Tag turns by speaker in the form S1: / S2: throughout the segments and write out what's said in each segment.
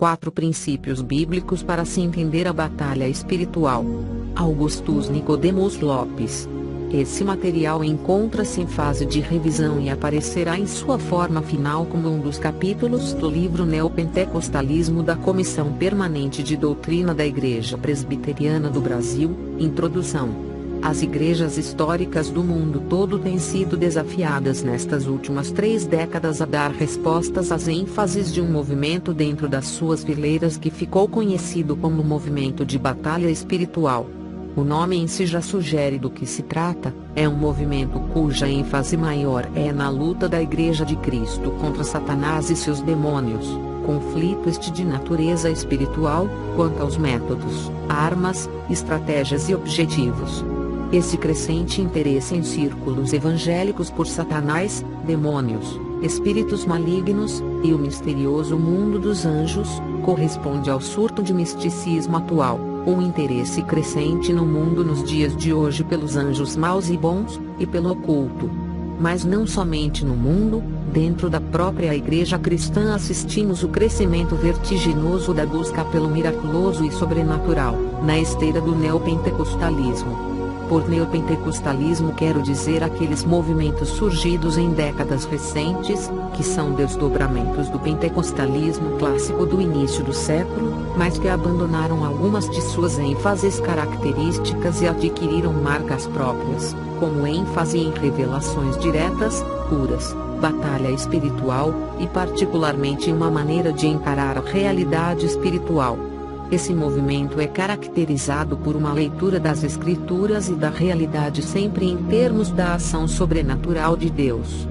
S1: 4 princípios bíblicos para se entender a batalha espiritual. Augustus Nicodemus Lopes. Esse material encontra-se em fase de revisão e aparecerá em sua forma final como um dos capítulos do livro Neopentecostalismo da Comissão Permanente de Doutrina da Igreja Presbiteriana do Brasil, Introdução. As igrejas históricas do mundo todo têm sido desafiadas nestas últimas 3 décadas a dar respostas às ênfases de um movimento dentro das suas fileiras que ficou conhecido como movimento de batalha espiritual. O nome em si já sugere do que se trata, é um movimento cuja ênfase maior é na luta da Igreja de Cristo contra Satanás e seus demônios, conflito este de natureza espiritual, quanto aos métodos, armas, estratégias e objetivos. Esse crescente interesse em círculos evangélicos por Satanás, demônios, espíritos malignos, e o misterioso mundo dos anjos, corresponde ao surto de misticismo atual, um interesse crescente no mundo nos dias de hoje pelos anjos maus e bons, e pelo oculto. Mas não somente no mundo, dentro da própria igreja cristã assistimos o crescimento vertiginoso da busca pelo miraculoso e sobrenatural, na esteira do neopentecostalismo. Por neopentecostalismo quero dizer aqueles movimentos surgidos em décadas recentes, que são desdobramentos do pentecostalismo clássico do início do século, mas que abandonaram algumas de suas ênfases características e adquiriram marcas próprias, como ênfase em revelações diretas, curas, batalha espiritual, e particularmente uma maneira de encarar a realidade espiritual. Esse movimento é caracterizado por uma leitura das Escrituras e da realidade sempre em termos da ação sobrenatural de Deus.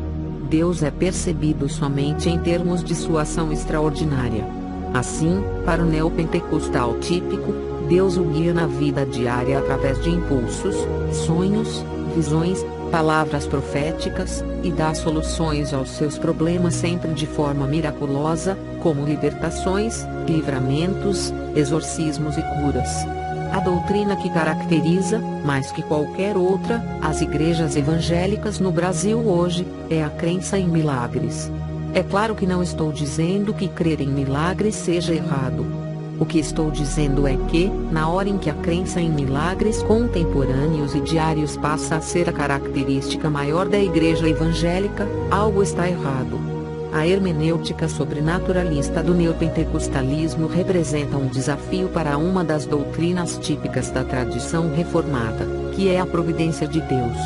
S1: Deus é percebido somente em termos de sua ação extraordinária. Assim, para o neopentecostal típico, Deus o guia na vida diária através de impulsos, sonhos, visões, palavras proféticas, e dá soluções aos seus problemas sempre de forma miraculosa, como libertações, livramentos, exorcismos e curas. A doutrina que caracteriza, mais que qualquer outra, as igrejas evangélicas no Brasil hoje, é a crença em milagres. É claro que não estou dizendo que crer em milagres seja errado. O que estou dizendo é que, na hora em que a crença em milagres contemporâneos e diários passa a ser a característica maior da igreja evangélica, algo está errado. A hermenêutica sobrenaturalista do neopentecostalismo representa um desafio para uma das doutrinas típicas da tradição reformada, que é a providência de Deus.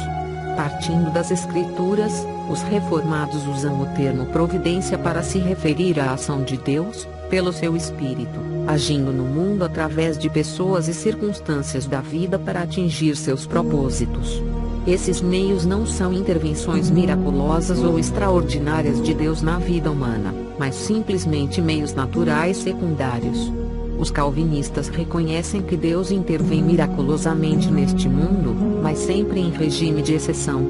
S1: Partindo das Escrituras, os reformados usam o termo providência para se referir à ação de Deus, pelo seu Espírito, agindo no mundo através de pessoas e circunstâncias da vida para atingir seus propósitos. Esses meios não são intervenções miraculosas ou extraordinárias de Deus na vida humana, mas simplesmente meios naturais secundários. Os calvinistas reconhecem que Deus intervém miraculosamente neste mundo, mas sempre em regime de exceção.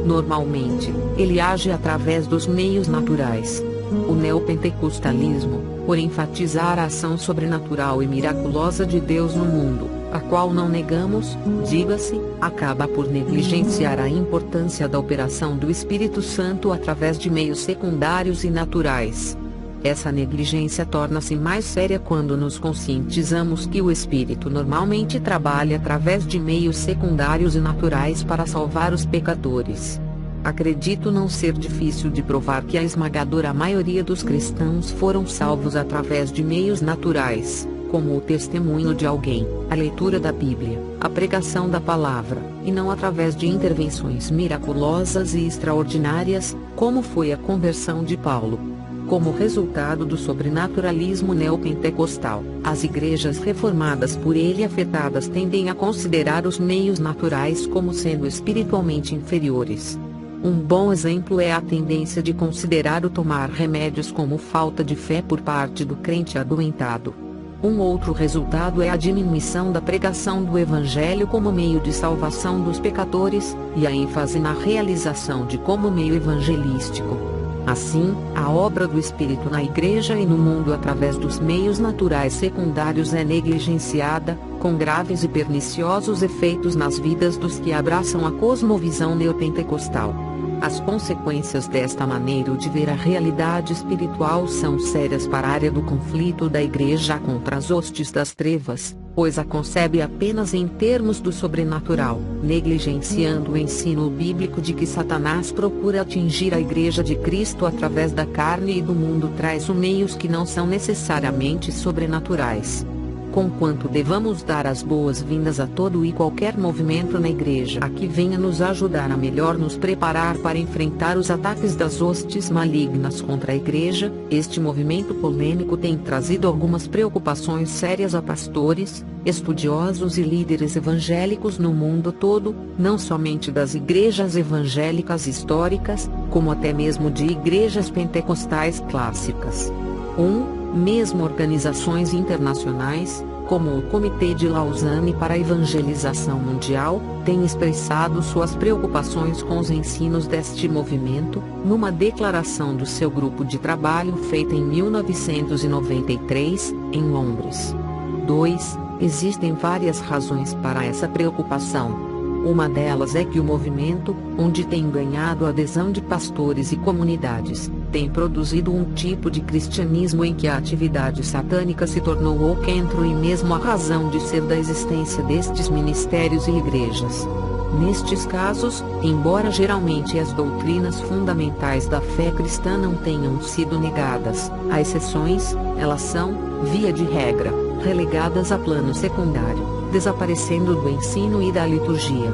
S1: Normalmente, ele age através dos meios naturais. O neopentecostalismo, por enfatizar a ação sobrenatural e miraculosa de Deus no mundo, a qual não negamos, diga-se, acaba por negligenciar a importância da operação do Espírito Santo através de meios secundários e naturais. Essa negligência torna-se mais séria quando nos conscientizamos que o Espírito normalmente trabalha através de meios secundários e naturais para salvar os pecadores. Acredito não ser difícil de provar que a esmagadora maioria dos cristãos foram salvos através de meios naturais, como o testemunho de alguém, a leitura da Bíblia, a pregação da palavra, e não através de intervenções miraculosas e extraordinárias, como foi a conversão de Paulo. Como resultado do sobrenaturalismo neopentecostal, as igrejas reformadas por ele afetadas tendem a considerar os meios naturais como sendo espiritualmente inferiores. Um bom exemplo é a tendência de considerar o tomar remédios como falta de fé por parte do crente adoentado. Um outro resultado é a diminuição da pregação do Evangelho como meio de salvação dos pecadores, e a ênfase na realização de como meio evangelístico. Assim, a obra do Espírito na igreja e no mundo através dos meios naturais secundários é negligenciada, com graves e perniciosos efeitos nas vidas dos que abraçam a cosmovisão neopentecostal. As consequências desta maneira de ver a realidade espiritual são sérias para a área do conflito da Igreja contra as hostes das trevas, pois a concebe apenas em termos do sobrenatural, negligenciando o ensino bíblico de que Satanás procura atingir a Igreja de Cristo através da carne e do mundo traz meios que não são necessariamente sobrenaturais. Conquanto devamos dar as boas-vindas a todo e qualquer movimento na Igreja a que venha nos ajudar a melhor nos preparar para enfrentar os ataques das hostes malignas contra a Igreja, este movimento polêmico tem trazido algumas preocupações sérias a pastores, estudiosos e líderes evangélicos no mundo todo, não somente das igrejas evangélicas históricas, como até mesmo de igrejas pentecostais clássicas. Mesmo organizações internacionais, como o Comitê de Lausanne para a Evangelização Mundial, têm expressado suas preocupações com os ensinos deste movimento, numa declaração do seu grupo de trabalho feita em 1993, em Londres. 2. Existem várias razões para essa preocupação. Uma delas é que o movimento, onde tem ganhado a adesão de pastores e comunidades, tem produzido um tipo de cristianismo em que a atividade satânica se tornou o centro e mesmo a razão de ser da existência destes ministérios e igrejas. Nestes casos, embora geralmente as doutrinas fundamentais da fé cristã não tenham sido negadas, há exceções, elas são, via de regra, relegadas a plano secundário, desaparecendo do ensino e da liturgia.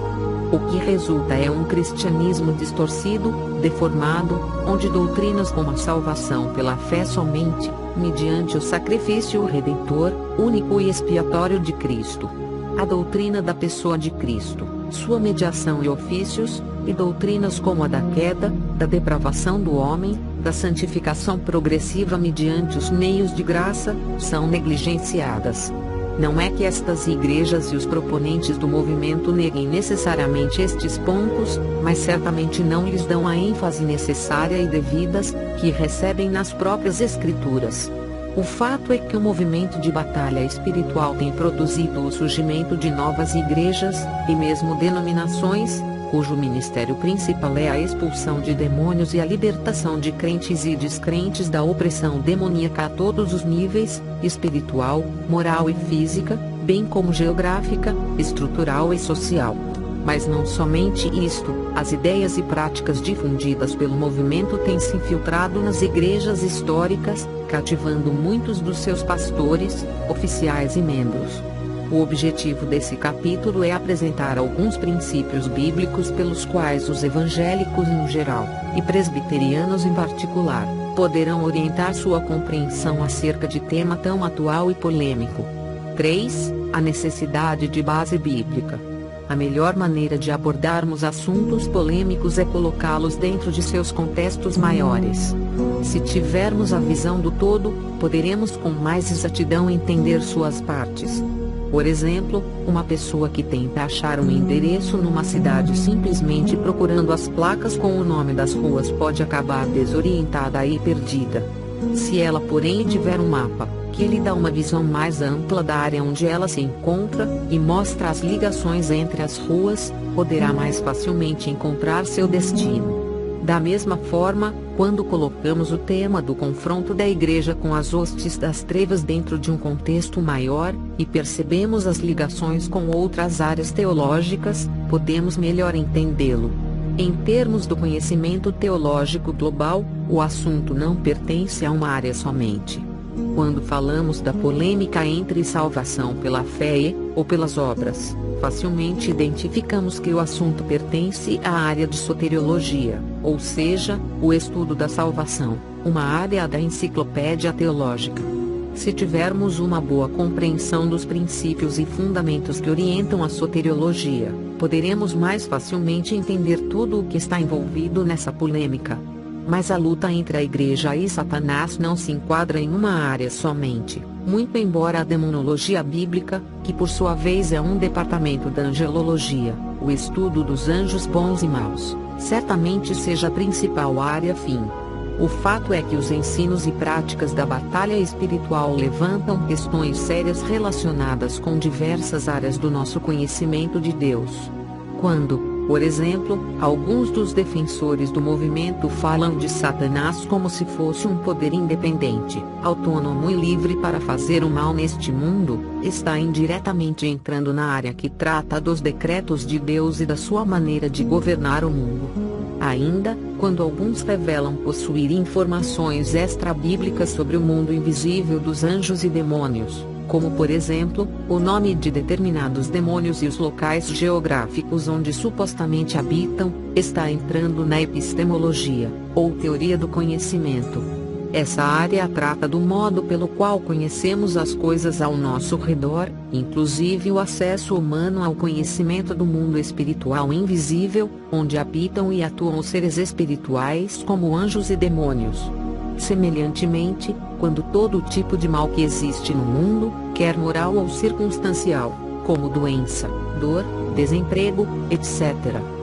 S1: O que resulta é um cristianismo distorcido, deformado, onde doutrinas como a salvação pela fé somente, mediante o sacrifício redentor, único e expiatório de Cristo. A doutrina da pessoa de Cristo, sua mediação e ofícios, e doutrinas como a da queda, da depravação do homem, da santificação progressiva mediante os meios de graça, são negligenciadas. Não é que estas igrejas e os proponentes do movimento neguem necessariamente estes pontos, mas certamente não lhes dão a ênfase necessária e devidas, que recebem nas próprias Escrituras. O fato é que o movimento de batalha espiritual tem produzido o surgimento de novas igrejas, e mesmo denominações, cujo ministério principal é a expulsão de demônios e a libertação de crentes e descrentes da opressão demoníaca a todos os níveis, espiritual, moral e física, bem como geográfica, estrutural e social. Mas não somente isto, as ideias e práticas difundidas pelo movimento têm se infiltrado nas igrejas históricas, cativando muitos dos seus pastores, oficiais e membros. O objetivo desse capítulo é apresentar alguns princípios bíblicos pelos quais os evangélicos em geral, e presbiterianos em particular, poderão orientar sua compreensão acerca de tema tão atual e polêmico. 3. A necessidade de base bíblica. A melhor maneira de abordarmos assuntos polêmicos é colocá-los dentro de seus contextos maiores. Se tivermos a visão do todo, poderemos com mais exatidão entender suas partes. Por exemplo, uma pessoa que tenta achar um endereço numa cidade simplesmente procurando as placas com o nome das ruas pode acabar desorientada e perdida. Se ela porém tiver um mapa, que lhe dá uma visão mais ampla da área onde ela se encontra, e mostra as ligações entre as ruas, poderá mais facilmente encontrar seu destino. Da mesma forma, quando colocamos o tema do confronto da Igreja com as hostes das trevas dentro de um contexto maior, e percebemos as ligações com outras áreas teológicas, podemos melhor entendê-lo. Em termos do conhecimento teológico global, o assunto não pertence a uma área somente. Quando falamos da polêmica entre salvação pela fé ou pelas obras, facilmente identificamos que o assunto pertence à área de soteriologia, ou seja, o estudo da salvação, uma área da enciclopédia teológica. Se tivermos uma boa compreensão dos princípios e fundamentos que orientam a soteriologia, poderemos mais facilmente entender tudo o que está envolvido nessa polêmica. Mas a luta entre a Igreja e Satanás não se enquadra em uma área somente, muito embora a demonologia bíblica, que por sua vez é um departamento da angelologia, o estudo dos anjos bons e maus, certamente seja a principal área fim. O fato é que os ensinos e práticas da batalha espiritual levantam questões sérias relacionadas com diversas áreas do nosso conhecimento de Deus. Quando, Por exemplo, alguns dos defensores do movimento falam de Satanás como se fosse um poder independente, autônomo e livre para fazer o mal neste mundo. Está indiretamente entrando na área que trata dos decretos de Deus e da sua maneira de governar o mundo. Ainda, quando alguns revelam possuir informações extra-bíblicas sobre o mundo invisível dos anjos e demônios, como por exemplo, o nome de determinados demônios e os locais geográficos onde supostamente habitam, está entrando na epistemologia, ou teoria do conhecimento. Essa área trata do modo pelo qual conhecemos as coisas ao nosso redor, inclusive o acesso humano ao conhecimento do mundo espiritual invisível, onde habitam e atuam os seres espirituais como anjos e demônios. Semelhantemente, quando todo tipo de mal que existe no mundo, quer moral ou circunstancial, como doença, dor, desemprego, etc.,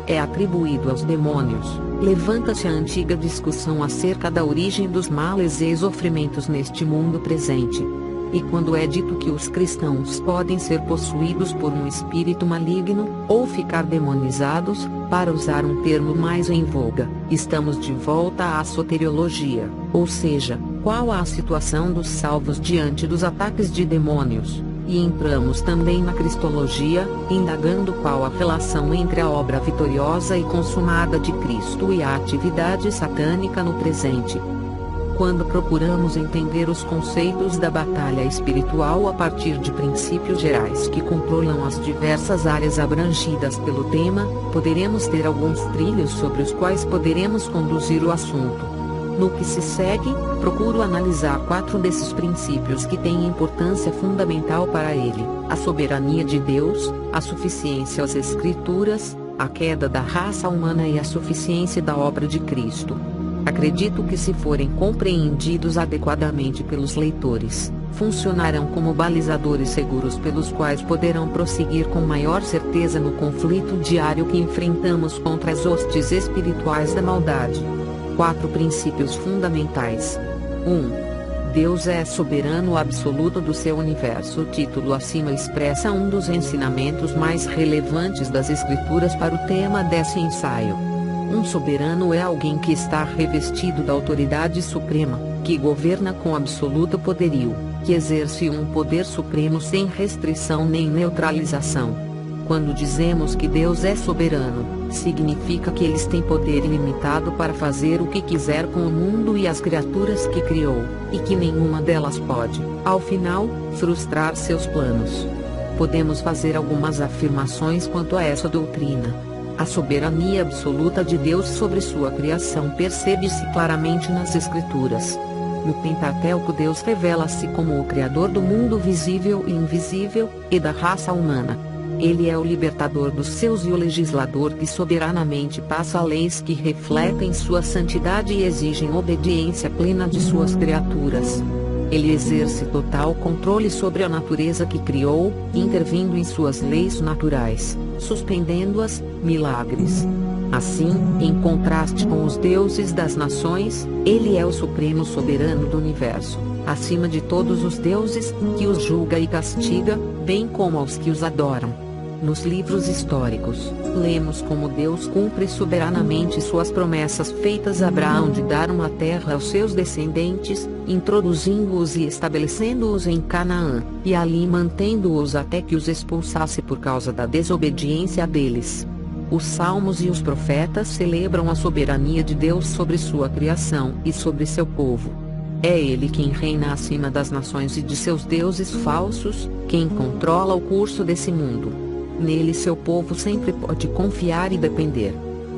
S1: é atribuído aos demônios, levanta-se a antiga discussão acerca da origem dos males e sofrimentos neste mundo presente. E quando é dito que os cristãos podem ser possuídos por um espírito maligno, ou ficar demonizados, para usar um termo mais em voga, estamos de volta à soteriologia, ou seja, qual a situação dos salvos diante dos ataques de demônios, e entramos também na cristologia, indagando qual a relação entre a obra vitoriosa e consumada de Cristo e a atividade satânica no presente. Quando procuramos entender os conceitos da batalha espiritual a partir de princípios gerais que controlam as diversas áreas abrangidas pelo tema, poderemos ter alguns trilhos sobre os quais poderemos conduzir o assunto. No que se segue, procuro analisar 4 desses princípios que têm importância fundamental para ele: a soberania de Deus, a suficiência às Escrituras, a queda da raça humana e a suficiência da obra de Cristo. Acredito que, se forem compreendidos adequadamente pelos leitores, funcionarão como balizadores seguros pelos quais poderão prosseguir com maior certeza no conflito diário que enfrentamos contra as hostes espirituais da maldade. 4 princípios fundamentais. 1. Deus é soberano absoluto do seu universo. O título acima expressa um dos ensinamentos mais relevantes das Escrituras para o tema desse ensaio. Um soberano é alguém que está revestido da autoridade suprema, que governa com absoluto poderio, que exerce um poder supremo sem restrição nem neutralização. Quando dizemos que Deus é soberano, significa que Ele tem poder ilimitado para fazer o que quiser com o mundo e as criaturas que criou, e que nenhuma delas pode, ao final, frustrar seus planos. Podemos fazer algumas afirmações quanto a essa doutrina. A soberania absoluta de Deus sobre sua criação percebe-se claramente nas Escrituras. No Pentateuco, Deus revela-se como o Criador do mundo visível e invisível, e da raça humana. Ele é o libertador dos seus e o legislador que soberanamente passa leis que refletem sua santidade e exigem obediência plena de suas criaturas. Ele exerce total controle sobre a natureza que criou, intervindo em suas leis naturais, suspendendo-as, milagres. Assim, em contraste com os deuses das nações, ele é o supremo soberano do universo, acima de todos os deuses, que os julga e castiga, bem como aos que os adoram. Nos livros históricos, lemos como Deus cumpre soberanamente suas promessas feitas a Abraão de dar uma terra aos seus descendentes, introduzindo-os e estabelecendo-os em Canaã, e ali mantendo-os até que os expulsasse por causa da desobediência deles. Os Salmos e os profetas celebram a soberania de Deus sobre sua criação e sobre seu povo. É Ele quem reina acima das nações e de seus deuses falsos, quem controla o curso desse mundo. Nele seu povo sempre pode confiar e depender.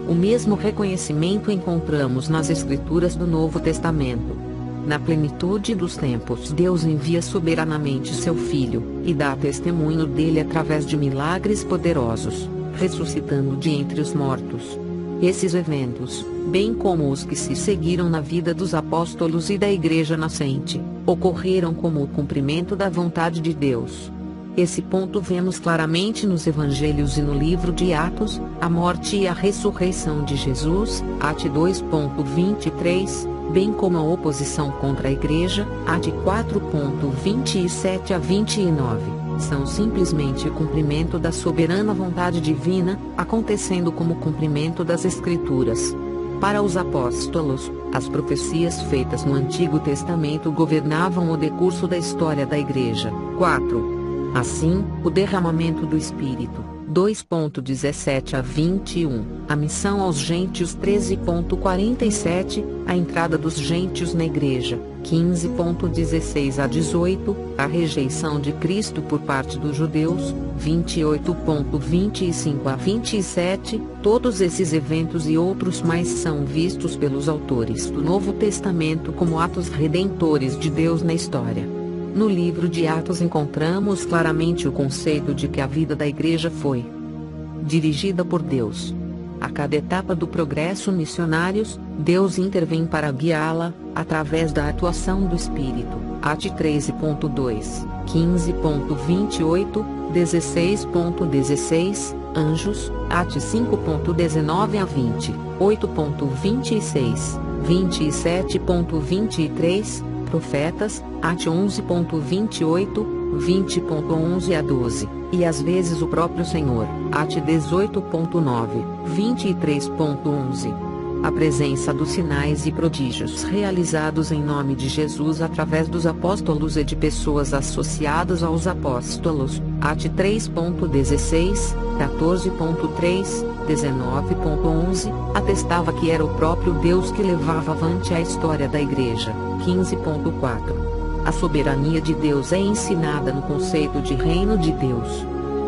S1: O mesmo reconhecimento encontramos nas Escrituras do Novo Testamento. Na plenitude dos tempos, Deus envia soberanamente seu Filho, e dá testemunho dele através de milagres poderosos, ressuscitando de entre os mortos. Esses eventos, bem como os que se seguiram na vida dos apóstolos e da Igreja nascente, ocorreram como o cumprimento da vontade de Deus. Esse ponto vemos claramente nos Evangelhos e no livro de Atos: a morte e a ressurreição de Jesus, Atos 2:23, bem como a oposição contra a Igreja, AT 4.27 a 29, são simplesmente cumprimento da soberana vontade divina, acontecendo como cumprimento das Escrituras. Para os apóstolos, as profecias feitas no Antigo Testamento governavam o decurso da história da Igreja. 4. Assim, o derramamento do Espírito, 2.17 a 21, a missão aos gentios 13.47, a entrada dos gentios na Igreja, 15.16 a 18, a rejeição de Cristo por parte dos judeus, 28.25 a 27, todos esses eventos e outros mais são vistos pelos autores do Novo Testamento como atos redentores de Deus na história. No livro de Atos encontramos claramente o conceito de que a vida da Igreja foi dirigida por Deus. A cada etapa do progresso missionários, Deus intervém para guiá-la, através da atuação do Espírito. At 13.2, 15.28, 16.16, anjos, At 5.19 a 20, 8.26, 27.23, profetas, At 11.28, 20.11 a 12, e às vezes o próprio Senhor, At 18.9, 23.11. A presença dos sinais e prodígios realizados em nome de Jesus através dos apóstolos e de pessoas associadas aos apóstolos, At 3.16, 14.3, 19.11, atestava que era o próprio Deus que levava avante a história da Igreja. 15.4. A soberania de Deus é ensinada no conceito de reino de Deus.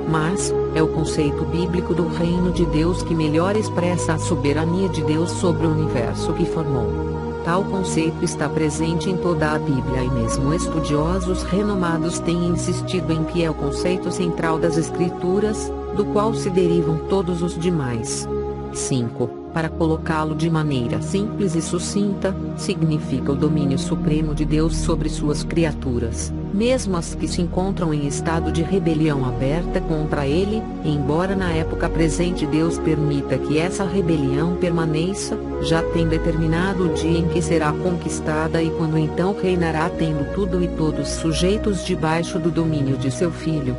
S1: Mas, é o conceito bíblico do reino de Deus que melhor expressa a soberania de Deus sobre o universo que formou. Tal conceito está presente em toda a Bíblia e mesmo estudiosos renomados têm insistido em que é o conceito central das Escrituras, do qual se derivam todos os demais. 5. Para colocá-lo de maneira simples e sucinta, significa o domínio supremo de Deus sobre suas criaturas, mesmo as que se encontram em estado de rebelião aberta contra Ele, embora na época presente Deus permita que essa rebelião permaneça, já tem determinado o dia em que será conquistada e quando então reinará tendo tudo e todos sujeitos debaixo do domínio de seu Filho.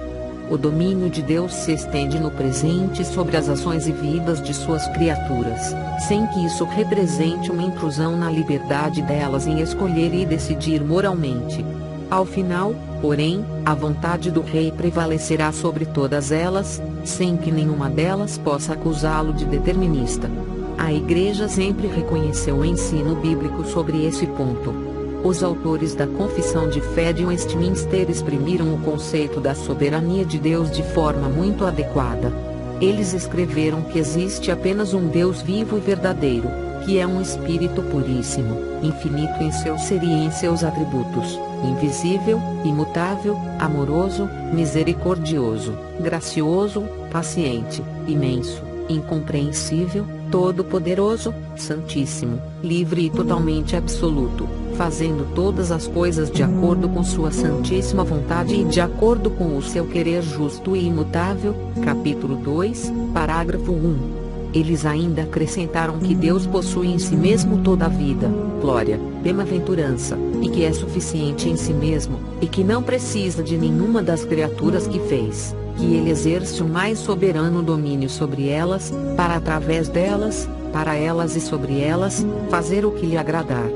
S1: O domínio de Deus se estende no presente sobre as ações e vidas de suas criaturas, sem que isso represente uma intrusão na liberdade delas em escolher e decidir moralmente. Ao final, porém, a vontade do Rei prevalecerá sobre todas elas, sem que nenhuma delas possa acusá-lo de determinista. A Igreja sempre reconheceu o ensino bíblico sobre esse ponto. Os autores da Confissão de Fé de Westminster exprimiram o conceito da soberania de Deus de forma muito adequada. Eles escreveram que existe apenas um Deus vivo e verdadeiro, que é um Espírito puríssimo, infinito em seu ser e em seus atributos, invisível, imutável, amoroso, misericordioso, gracioso, paciente, imenso, incompreensível, todo-poderoso, santíssimo, livre e totalmente absoluto, fazendo todas as coisas de acordo com sua santíssima vontade e de acordo com o seu querer justo e imutável. Capítulo 2, parágrafo 1. Eles ainda acrescentaram que Deus possui em si mesmo toda a vida, glória, bem-aventurança, e que é suficiente em si mesmo, e que não precisa de nenhuma das criaturas que fez, que ele exerce o mais soberano domínio sobre elas, para através delas, para elas e sobre elas, fazer o que lhe agradar.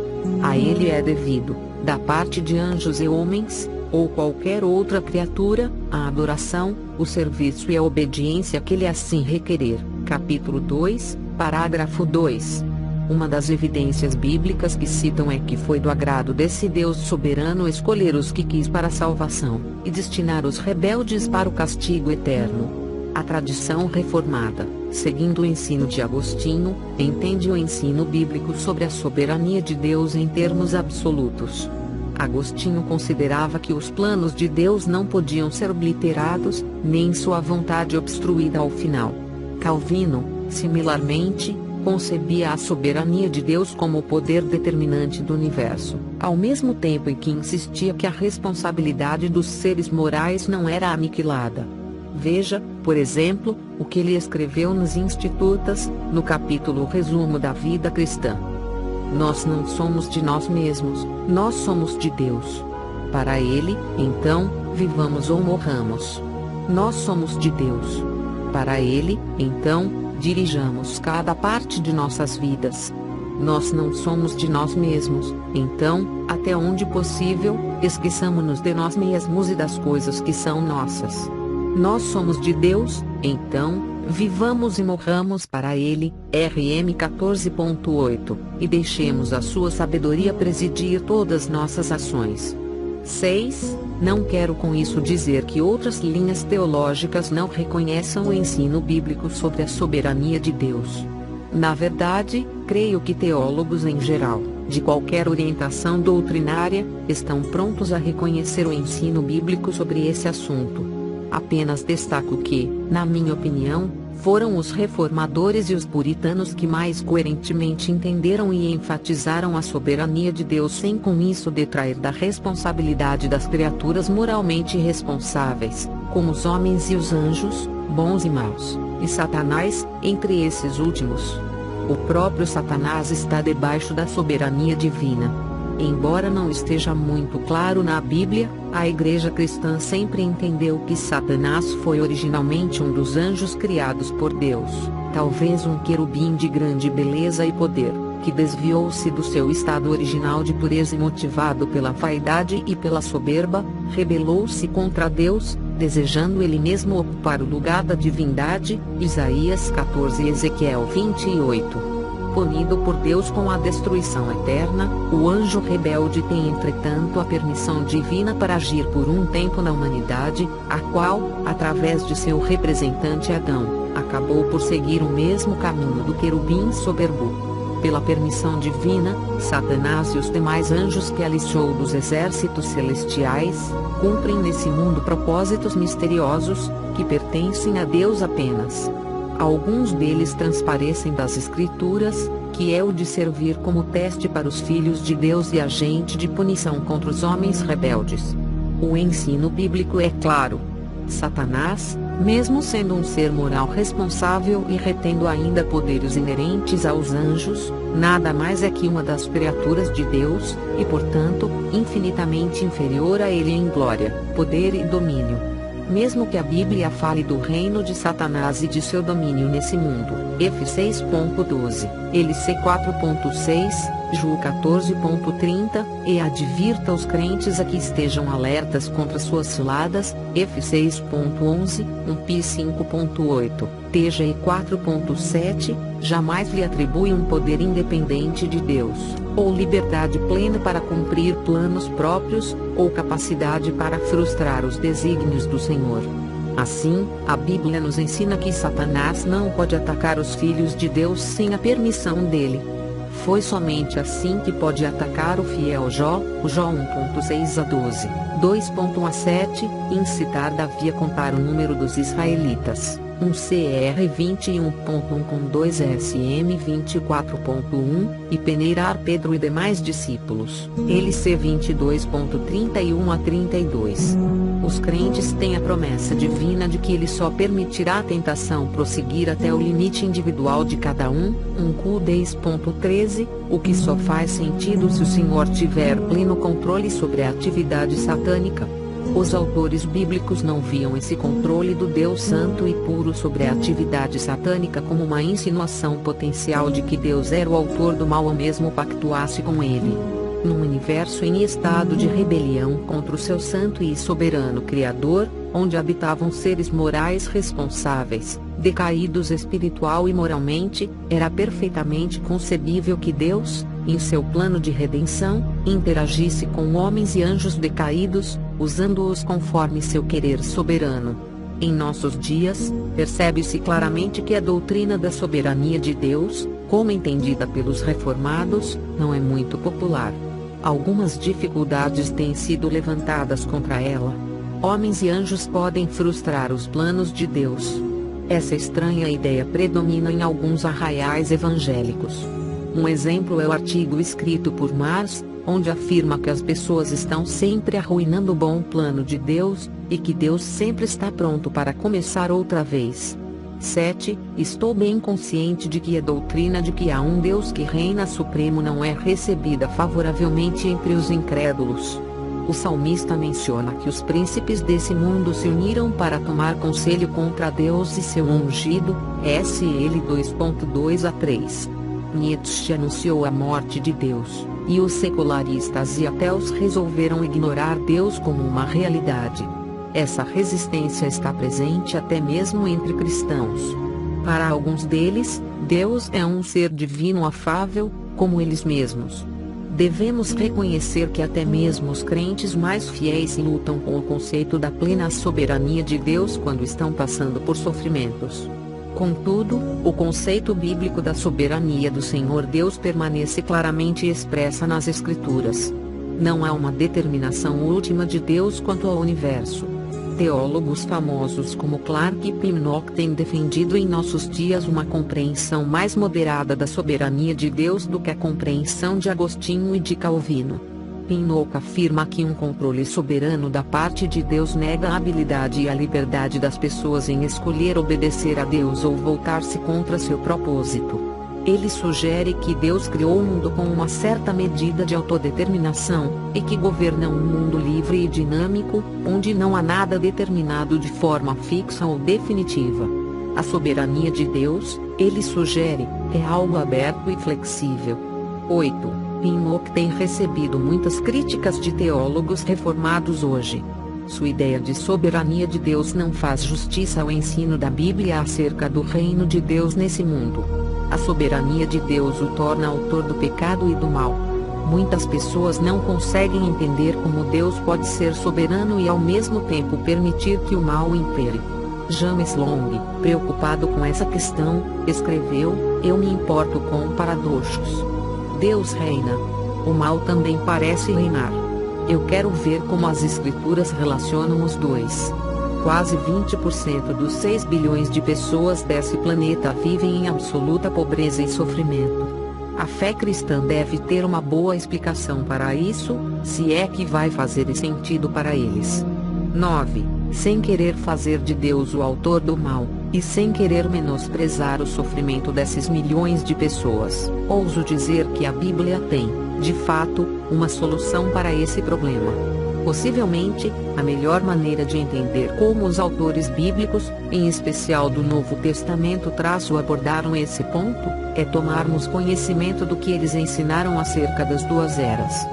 S1: A ele é devido, da parte de anjos e homens, ou qualquer outra criatura, a adoração, o serviço e a obediência que ele assim requerer. Capítulo 2, parágrafo 2. Uma das evidências bíblicas que citam é que foi do agrado desse Deus soberano escolher os que quis para a salvação, e destinar os rebeldes para o castigo eterno. A tradição reformada, seguindo o ensino de Agostinho, entende o ensino bíblico sobre a soberania de Deus em termos absolutos. Agostinho considerava que os planos de Deus não podiam ser obliterados, nem sua vontade obstruída ao final. Calvino, similarmente, concebia a soberania de Deus como o poder determinante do universo, ao mesmo tempo em que insistia que a responsabilidade dos seres morais não era aniquilada. Veja, por exemplo, o que ele escreveu nos Institutas, no capítulo Resumo da Vida Cristã. Nós não somos de nós mesmos, nós somos de Deus. Para Ele, então, vivamos ou morramos. Nós somos de Deus. Para Ele, então, dirijamos cada parte de nossas vidas. Nós não somos de nós mesmos, então, até onde possível, esqueçamos-nos de nós mesmos e das coisas que são nossas. Nós somos de Deus, então, vivamos e morramos para Ele, RM 14.8, e deixemos a sua sabedoria presidir todas nossas ações. 6. Não quero com isso dizer que outras linhas teológicas não reconheçam o ensino bíblico sobre a soberania de Deus. Na verdade, creio que teólogos em geral, de qualquer orientação doutrinária, estão prontos a reconhecer o ensino bíblico sobre esse assunto. Apenas destaco que, na minha opinião, foram os reformadores e os puritanos que mais coerentemente entenderam e enfatizaram a soberania de Deus sem com isso detrair da responsabilidade das criaturas moralmente responsáveis, como os homens e os anjos, bons e maus, e Satanás, entre esses últimos. O próprio Satanás está debaixo da soberania divina. Embora não esteja muito claro na Bíblia, a Igreja cristã sempre entendeu que Satanás foi originalmente um dos anjos criados por Deus, talvez um querubim de grande beleza e poder, que desviou-se do seu estado original de pureza e motivado pela vaidade e pela soberba, rebelou-se contra Deus, desejando ele mesmo ocupar o lugar da divindade, Isaías 14 e Ezequiel 28. Punido por Deus com a destruição eterna, o anjo rebelde tem entretanto a permissão divina para agir por um tempo na humanidade, a qual, através de seu representante Adão, acabou por seguir o mesmo caminho do querubim soberbo. Pela permissão divina, Satanás e os demais anjos que aliciou dos exércitos celestiais, cumprem nesse mundo propósitos misteriosos, que pertencem a Deus apenas. Alguns deles transparecem das Escrituras, que é o de servir como teste para os filhos de Deus e agente de punição contra os homens rebeldes. O ensino bíblico é claro. Satanás, mesmo sendo um ser moral responsável e retendo ainda poderes inerentes aos anjos, nada mais é que uma das criaturas de Deus, e portanto, infinitamente inferior a ele em glória, poder e domínio. Mesmo que a Bíblia fale do reino de Satanás e de seu domínio nesse mundo, F 6.12, LC 4.6, Ju 14.30, e advirta os crentes a que estejam alertas contra suas ciladas, F 6.11, 1 Pi 5.8, TGI 4.7, jamais lhe atribui um poder independente de Deus, ou liberdade plena para cumprir planos próprios, ou capacidade para frustrar os desígnios do Senhor. Assim, a Bíblia nos ensina que Satanás não pode atacar os filhos de Deus sem a permissão dele. Foi somente assim que pode atacar o fiel Jó, o Jó 1.6 a 12, 2.1 a 7, incitar Davi a contar o número dos israelitas, 1 CR 21.1 com 2 SM 24.1, e peneirar Pedro e demais discípulos, LC 22.31 a 32. Os crentes têm a promessa divina de que ele só permitirá a tentação prosseguir até o limite individual de cada um, 1 Cu 10.13, o que só faz sentido se o Senhor tiver pleno controle sobre a atividade satânica. Os autores bíblicos não viam esse controle do Deus Santo e Puro sobre a atividade satânica como uma insinuação potencial de que Deus era o autor do mal ou mesmo pactuasse com ele. Num universo em estado de rebelião contra o seu santo e soberano Criador, onde habitavam seres morais responsáveis, decaídos espiritual e moralmente, era perfeitamente concebível que Deus, em seu plano de redenção, interagisse com homens e anjos decaídos, usando-os conforme seu querer soberano. Em nossos dias, percebe-se claramente que a doutrina da soberania de Deus, como entendida pelos reformados, não é muito popular. Algumas dificuldades têm sido levantadas contra ela. Homens e anjos podem frustrar os planos de Deus. Essa estranha ideia predomina em alguns arraiais evangélicos. Um exemplo é o artigo escrito por Mars, onde afirma que as pessoas estão sempre arruinando o bom plano de Deus, e que Deus sempre está pronto para começar outra vez. 7. Estou bem consciente de que a doutrina de que há um Deus que reina supremo não é recebida favoravelmente entre os incrédulos. O salmista menciona que os príncipes desse mundo se uniram para tomar conselho contra Deus e seu ungido, SL 2.2 a 3. Nietzsche anunciou a morte de Deus, e os secularistas e ateus resolveram ignorar Deus como uma realidade. Essa resistência está presente até mesmo entre cristãos. Para alguns deles, Deus é um ser divino afável, como eles mesmos. Devemos reconhecer que até mesmo os crentes mais fiéis lutam com o conceito da plena soberania de Deus quando estão passando por sofrimentos. Contudo, o conceito bíblico da soberania do Senhor Deus permanece claramente expressa nas Escrituras. Não há uma determinação última de Deus quanto ao universo. Teólogos famosos como Clark e Pinnock têm defendido em nossos dias uma compreensão mais moderada da soberania de Deus do que a compreensão de Agostinho e de Calvino. Pinnock afirma que um controle soberano da parte de Deus nega a habilidade e a liberdade das pessoas em escolher obedecer a Deus ou voltar-se contra seu propósito. Ele sugere que Deus criou o mundo com uma certa medida de autodeterminação, e que governa um mundo livre e dinâmico, onde não há nada determinado de forma fixa ou definitiva. A soberania de Deus, ele sugere, é algo aberto e flexível. 8. Pinnock tem recebido muitas críticas de teólogos reformados hoje. Sua ideia de soberania de Deus não faz justiça ao ensino da Bíblia acerca do reino de Deus nesse mundo. A soberania de Deus o torna autor do pecado e do mal. Muitas pessoas não conseguem entender como Deus pode ser soberano e ao mesmo tempo permitir que o mal impere. James Long, preocupado com essa questão, escreveu: "Eu me importo com paradoxos. Deus reina. O mal também parece reinar. Eu quero ver como as Escrituras relacionam os dois." Quase 20% dos 6 bilhões de pessoas desse planeta vivem em absoluta pobreza e sofrimento. A fé cristã deve ter uma boa explicação para isso, se é que vai fazer sentido para eles. 9. Sem querer fazer de Deus o autor do mal, e sem querer menosprezar o sofrimento desses milhões de pessoas, ouso dizer que a Bíblia tem, de fato, uma solução para esse problema. Possivelmente, a melhor maneira de entender como os autores bíblicos, em especial do Novo Testamento, abordaram esse ponto, é tomarmos conhecimento do que eles ensinaram acerca das duas eras.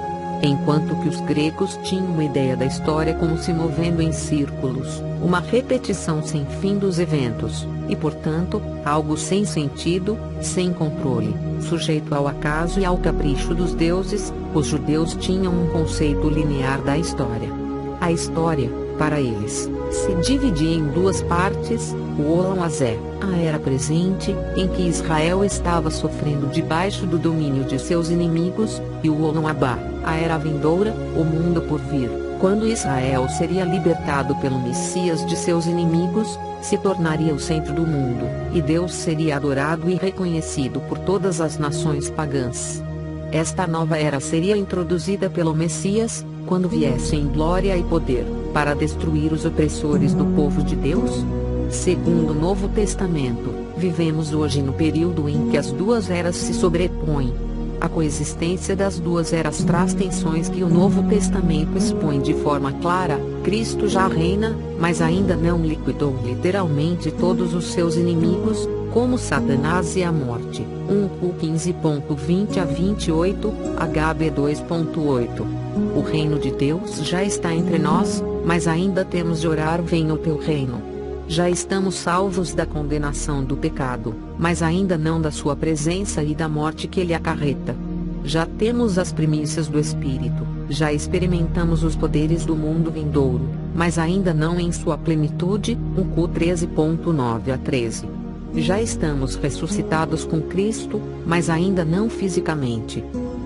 S1: Enquanto que os gregos tinham uma ideia da história como se movendo em círculos, uma repetição sem fim dos eventos, e portanto, algo sem sentido, sem controle, sujeito ao acaso e ao capricho dos deuses, os judeus tinham um conceito linear da história. A história, para eles, se dividia em duas partes: o Olam Hazé, a era presente, em que Israel estava sofrendo debaixo do domínio de seus inimigos, e o Olam Abá, a era vindoura, o mundo por vir, quando Israel seria libertado pelo Messias de seus inimigos, se tornaria o centro do mundo, e Deus seria adorado e reconhecido por todas as nações pagãs. Esta nova era seria introduzida pelo Messias, quando viesse em glória e poder, para destruir os opressores do povo de Deus? Segundo o Novo Testamento, vivemos hoje no período em que as duas eras se sobrepõem. A coexistência das duas eras traz tensões que o Novo Testamento expõe de forma clara. Cristo já reina, mas ainda não liquidou literalmente todos os seus inimigos, como Satanás e a morte. 1 15.20 a 28, HB 2.8. O reino de Deus já está entre nós, mas ainda temos de orar: venha o teu reino. Já estamos salvos da condenação do pecado, mas ainda não da sua presença e da morte que ele acarreta. Já temos as primícias do Espírito, já experimentamos os poderes do mundo vindouro, mas ainda não em sua plenitude. 1 13.9 a 13. Já estamos ressuscitados com Cristo, mas ainda não fisicamente.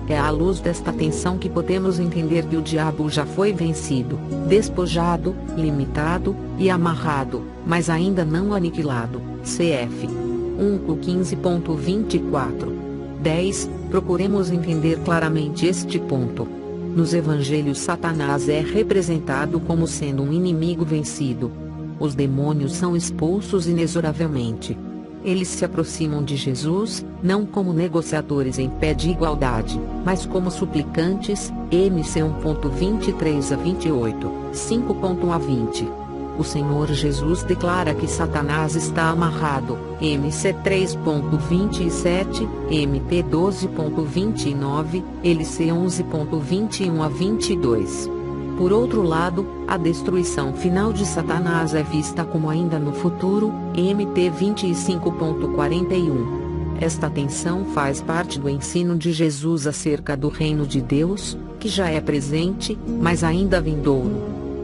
S1: É à luz desta tensão que podemos entender que o diabo já foi vencido, despojado, limitado e amarrado, mas ainda não aniquilado. Cf. 1 15.24. 10. Procuremos entender claramente este ponto. Nos evangelhos, Satanás é representado como sendo um inimigo vencido. os demônios são expulsos inexoravelmente. Eles se aproximam de Jesus, não como negociadores em pé de igualdade, mas como suplicantes, MC 1.23 a 28, 5.1 a 20. O Senhor Jesus declara que Satanás está amarrado, MC 3.27, MP 12.29, LC 11.21 a 22. Por outro lado, a destruição final de Satanás é vista como ainda no futuro, MP 25.41. Esta tensão faz parte do ensino de Jesus acerca do reino de Deus, que já é presente, mas ainda vindouro.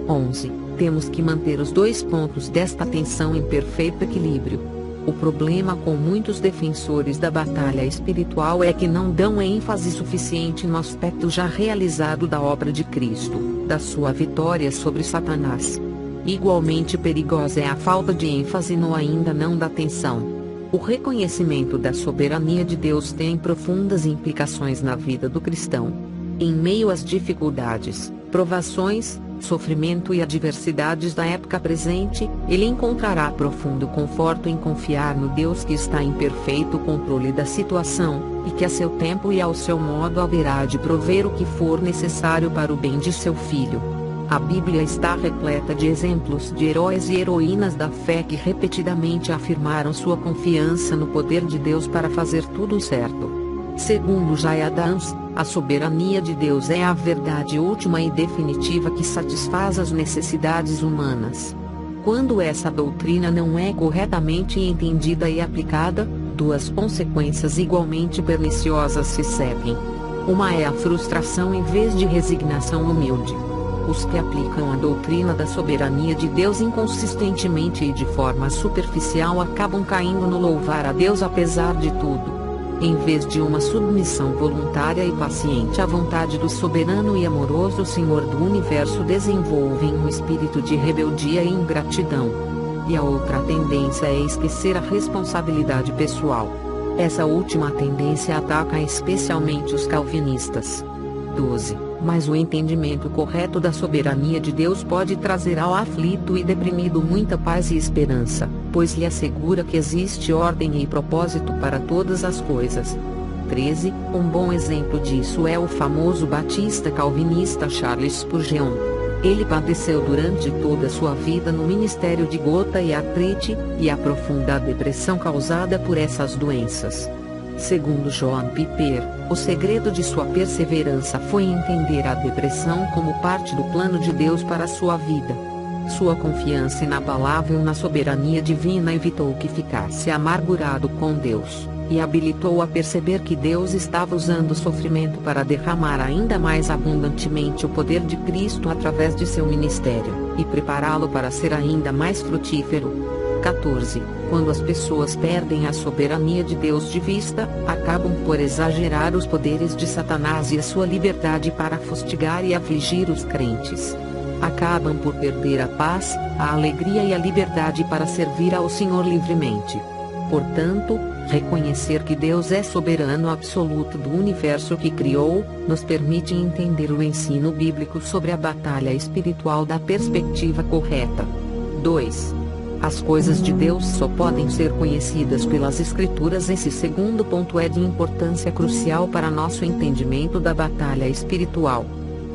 S1: 11. Temos que manter os dois pontos desta tensão em perfeito equilíbrio. O problema com muitos defensores da batalha espiritual é que não dão ênfase suficiente no aspecto já realizado da obra de Cristo, da sua vitória sobre Satanás. Igualmente perigosa é a falta de ênfase no ainda não da tensão. O reconhecimento da soberania de Deus tem profundas implicações na vida do cristão. Em meio às dificuldades, provações, sofrimento e adversidades da época presente, ele encontrará profundo conforto em confiar no Deus que está em perfeito controle da situação, e que a seu tempo e ao seu modo haverá de prover o que for necessário para o bem de seu filho. A Bíblia está repleta de exemplos de heróis e heroínas da fé que repetidamente afirmaram sua confiança no poder de Deus para fazer tudo certo. Segundo J. Adams, a soberania de Deus é a verdade última e definitiva que satisfaz as necessidades humanas. Quando essa doutrina não é corretamente entendida e aplicada, duas consequências igualmente perniciosas se seguem. Uma é a frustração em vez de resignação humilde. Os que aplicam a doutrina da soberania de Deus inconsistentemente e de forma superficial acabam caindo no louvar a Deus apesar de tudo. Em vez de uma submissão voluntária e paciente à vontade do soberano e amoroso Senhor do Universo, desenvolvem um espírito de rebeldia e ingratidão. E a outra tendência é esquecer a responsabilidade pessoal. Essa última tendência ataca especialmente os calvinistas. 12. Mas o entendimento correto da soberania de Deus pode trazer ao aflito e deprimido muita paz e esperança, pois lhe assegura que existe ordem e propósito para todas as coisas. 13. Um bom exemplo disso é o famoso batista calvinista Charles Spurgeon. Ele padeceu durante toda a sua vida no ministério de gota e artrite, e a profunda depressão causada por essas doenças. Segundo John Piper, o segredo de sua perseverança foi entender a depressão como parte do plano de Deus para sua vida. Sua confiança inabalável na soberania divina evitou que ficasse amargurado com Deus, e habilitou a perceber que Deus estava usando o sofrimento para derramar ainda mais abundantemente o poder de Cristo através de seu ministério, e prepará-lo para ser ainda mais frutífero. 14. Quando as pessoas perdem a soberania de Deus de vista, acabam por exagerar os poderes de Satanás e a sua liberdade para fustigar e afligir os crentes. Acabam por perder a paz, a alegria e a liberdade para servir ao Senhor livremente. Portanto, reconhecer que Deus é soberano absoluto do universo que criou, nos permite entender o ensino bíblico sobre a batalha espiritual da perspectiva correta. 2. As coisas de Deus só podem ser conhecidas pelas Escrituras. Esse segundo ponto é de importância crucial para nosso entendimento da batalha espiritual.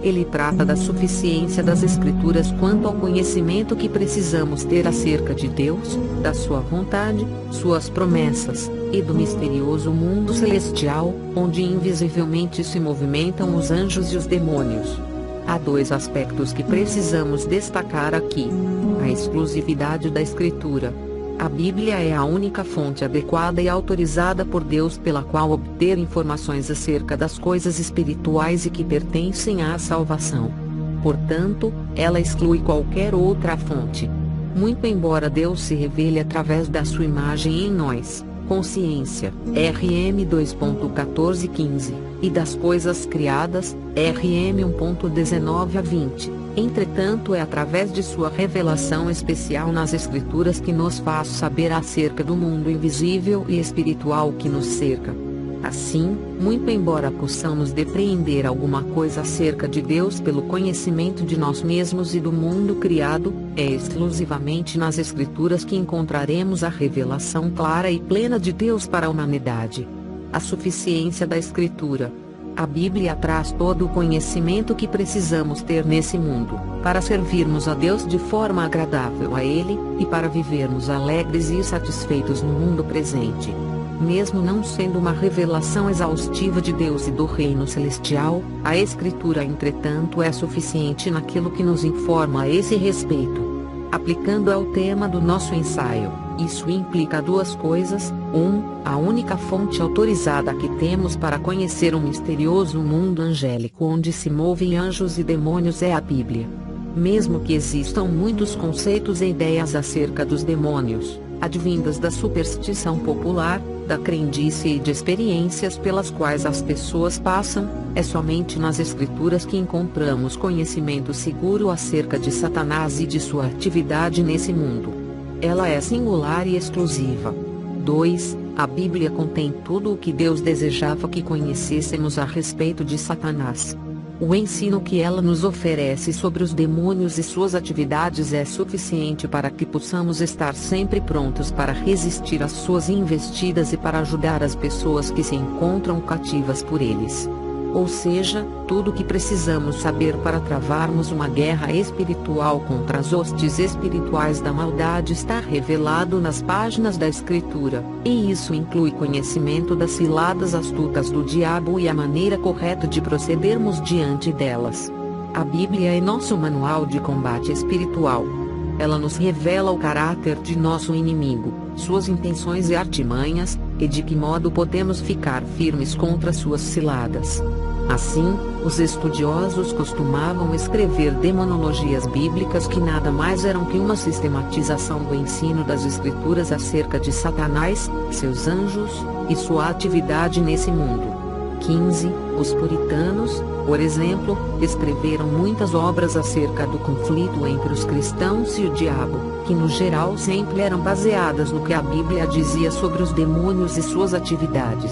S1: Ele trata da suficiência das Escrituras quanto ao conhecimento que precisamos ter acerca de Deus, da sua vontade, suas promessas, e do misterioso mundo celestial, onde invisivelmente se movimentam os anjos e os demônios. Há dois aspectos que precisamos destacar aqui: a exclusividade da Escritura. A Bíblia é a única fonte adequada e autorizada por Deus pela qual obter informações acerca das coisas espirituais e que pertencem à salvação. Portanto, ela exclui qualquer outra fonte. Muito embora Deus se revele através da sua imagem em nós, consciência, RM 2.14-15, e das coisas criadas, RM 1.19 a 20. Entretanto, é através de sua revelação especial nas Escrituras que nos faz saber acerca do mundo invisível e espiritual que nos cerca. Assim, muito embora possamos depreender alguma coisa acerca de Deus pelo conhecimento de nós mesmos e do mundo criado, é exclusivamente nas Escrituras que encontraremos a revelação clara e plena de Deus para a humanidade. A suficiência da Escritura. A Bíblia traz todo o conhecimento que precisamos ter nesse mundo, para servirmos a Deus de forma agradável a Ele, e para vivermos alegres e satisfeitos no mundo presente. Mesmo não sendo uma revelação exaustiva de Deus e do reino celestial, a Escritura entretanto é suficiente naquilo que nos informa a esse respeito. Aplicando ao tema do nosso ensaio, isso implica duas coisas: a única fonte autorizada que temos para conhecer o misterioso mundo angélico onde se movem anjos e demônios é a Bíblia. Mesmo que existam muitos conceitos e ideias acerca dos demônios, advindas da superstição popular, da crendice e de experiências pelas quais as pessoas passam, é somente nas Escrituras que encontramos conhecimento seguro acerca de Satanás e de sua atividade nesse mundo. Ela é singular e exclusiva. 2. A Bíblia contém tudo o que Deus desejava que conhecêssemos a respeito de Satanás. O ensino que ela nos oferece sobre os demônios e suas atividades é suficiente para que possamos estar sempre prontos para resistir às suas investidas e para ajudar as pessoas que se encontram cativas por eles. Ou seja, tudo o que precisamos saber para travarmos uma guerra espiritual contra as hostes espirituais da maldade está revelado nas páginas da Escritura, e isso inclui conhecimento das ciladas astutas do diabo e a maneira correta de procedermos diante delas. A Bíblia é nosso manual de combate espiritual. Ela nos revela o caráter de nosso inimigo, suas intenções e artimanhas, e de que modo podemos ficar firmes contra suas ciladas. Assim, os estudiosos costumavam escrever demonologias bíblicas que nada mais eram que uma sistematização do ensino das Escrituras acerca de Satanás, seus anjos, e sua atividade nesse mundo. 15. Os puritanos, por exemplo, escreveram muitas obras acerca do conflito entre os cristãos e o diabo, que no geral sempre eram baseadas no que a Bíblia dizia sobre os demônios e suas atividades.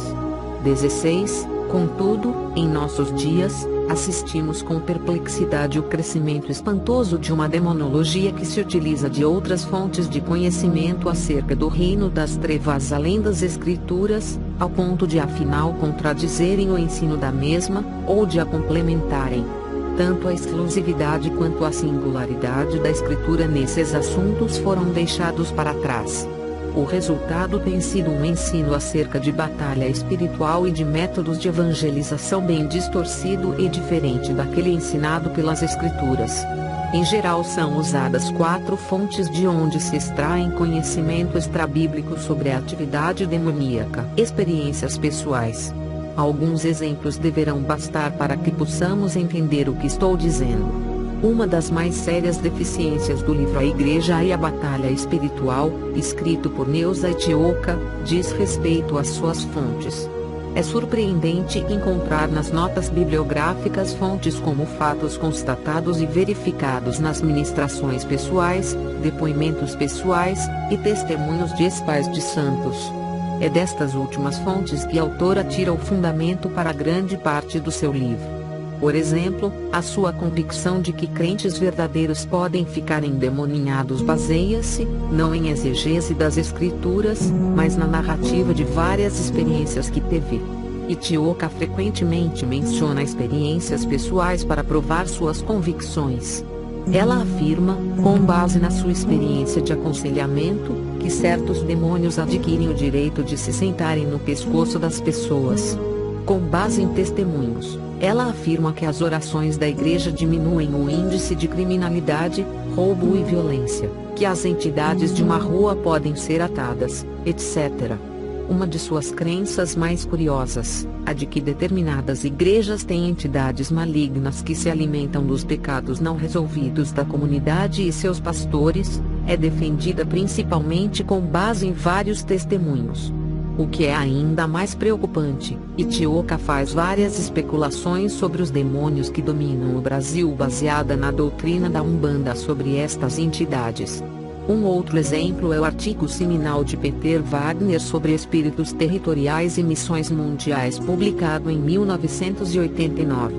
S1: 16. Contudo, em nossos dias, assistimos com perplexidade o crescimento espantoso de uma demonologia que se utiliza de outras fontes de conhecimento acerca do reino das trevas além das Escrituras, ao ponto de afinal contradizerem o ensino da mesma, ou de a complementarem. Tanto a exclusividade quanto a singularidade da Escritura nesses assuntos foram deixados para trás. O resultado tem sido um ensino acerca de batalha espiritual e de métodos de evangelização bem distorcido e diferente daquele ensinado pelas Escrituras. Em geral são usadas 4 fontes de onde se extraem conhecimento extrabíblico sobre a atividade demoníaca. Experiências pessoais. Alguns exemplos deverão bastar para que possamos entender o que estou dizendo. Uma das mais sérias deficiências do livro A Igreja e a Batalha Espiritual, escrito por Neuza Itioca, diz respeito às suas fontes. É surpreendente encontrar nas notas bibliográficas fontes como fatos constatados e verificados nas ministrações pessoais, depoimentos pessoais, e testemunhos de ex-pais de santos. É destas últimas fontes que a autora tira o fundamento para grande parte do seu livro. Por exemplo, a sua convicção de que crentes verdadeiros podem ficar endemoninhados baseia-se, não em exegese das Escrituras, mas na narrativa de várias experiências que teve. Itioca frequentemente menciona experiências pessoais para provar suas convicções. Ela afirma, com base na sua experiência de aconselhamento, que certos demônios adquirem o direito de se sentarem no pescoço das pessoas. Com base em testemunhos, ela afirma que as orações da igreja diminuem o índice de criminalidade, roubo e violência, que as entidades de uma rua podem ser atadas, etc. Uma de suas crenças mais curiosas, a de que determinadas igrejas têm entidades malignas que se alimentam dos pecados não resolvidos da comunidade e seus pastores, é defendida principalmente com base em vários testemunhos. O que é ainda mais preocupante, Itioca faz várias especulações sobre os demônios que dominam o Brasil baseada na doutrina da Umbanda sobre estas entidades. Um outro exemplo é o artigo seminal de Peter Wagner sobre espíritos territoriais e missões mundiais, publicado em 1989.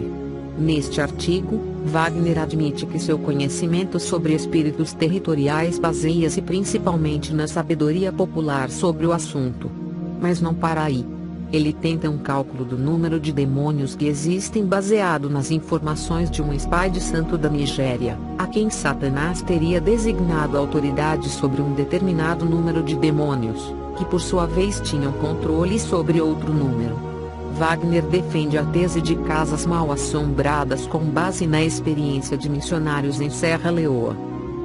S1: Neste artigo, Wagner admite que seu conhecimento sobre espíritos territoriais baseia-se principalmente na sabedoria popular sobre o assunto. Mas não para aí. Ele tenta um cálculo do número de demônios que existem baseado nas informações de um espírito santo da Nigéria, a quem Satanás teria designado autoridade sobre um determinado número de demônios, que por sua vez tinham controle sobre outro número. Wagner defende a tese de casas mal assombradas com base na experiência de missionários em Serra Leoa.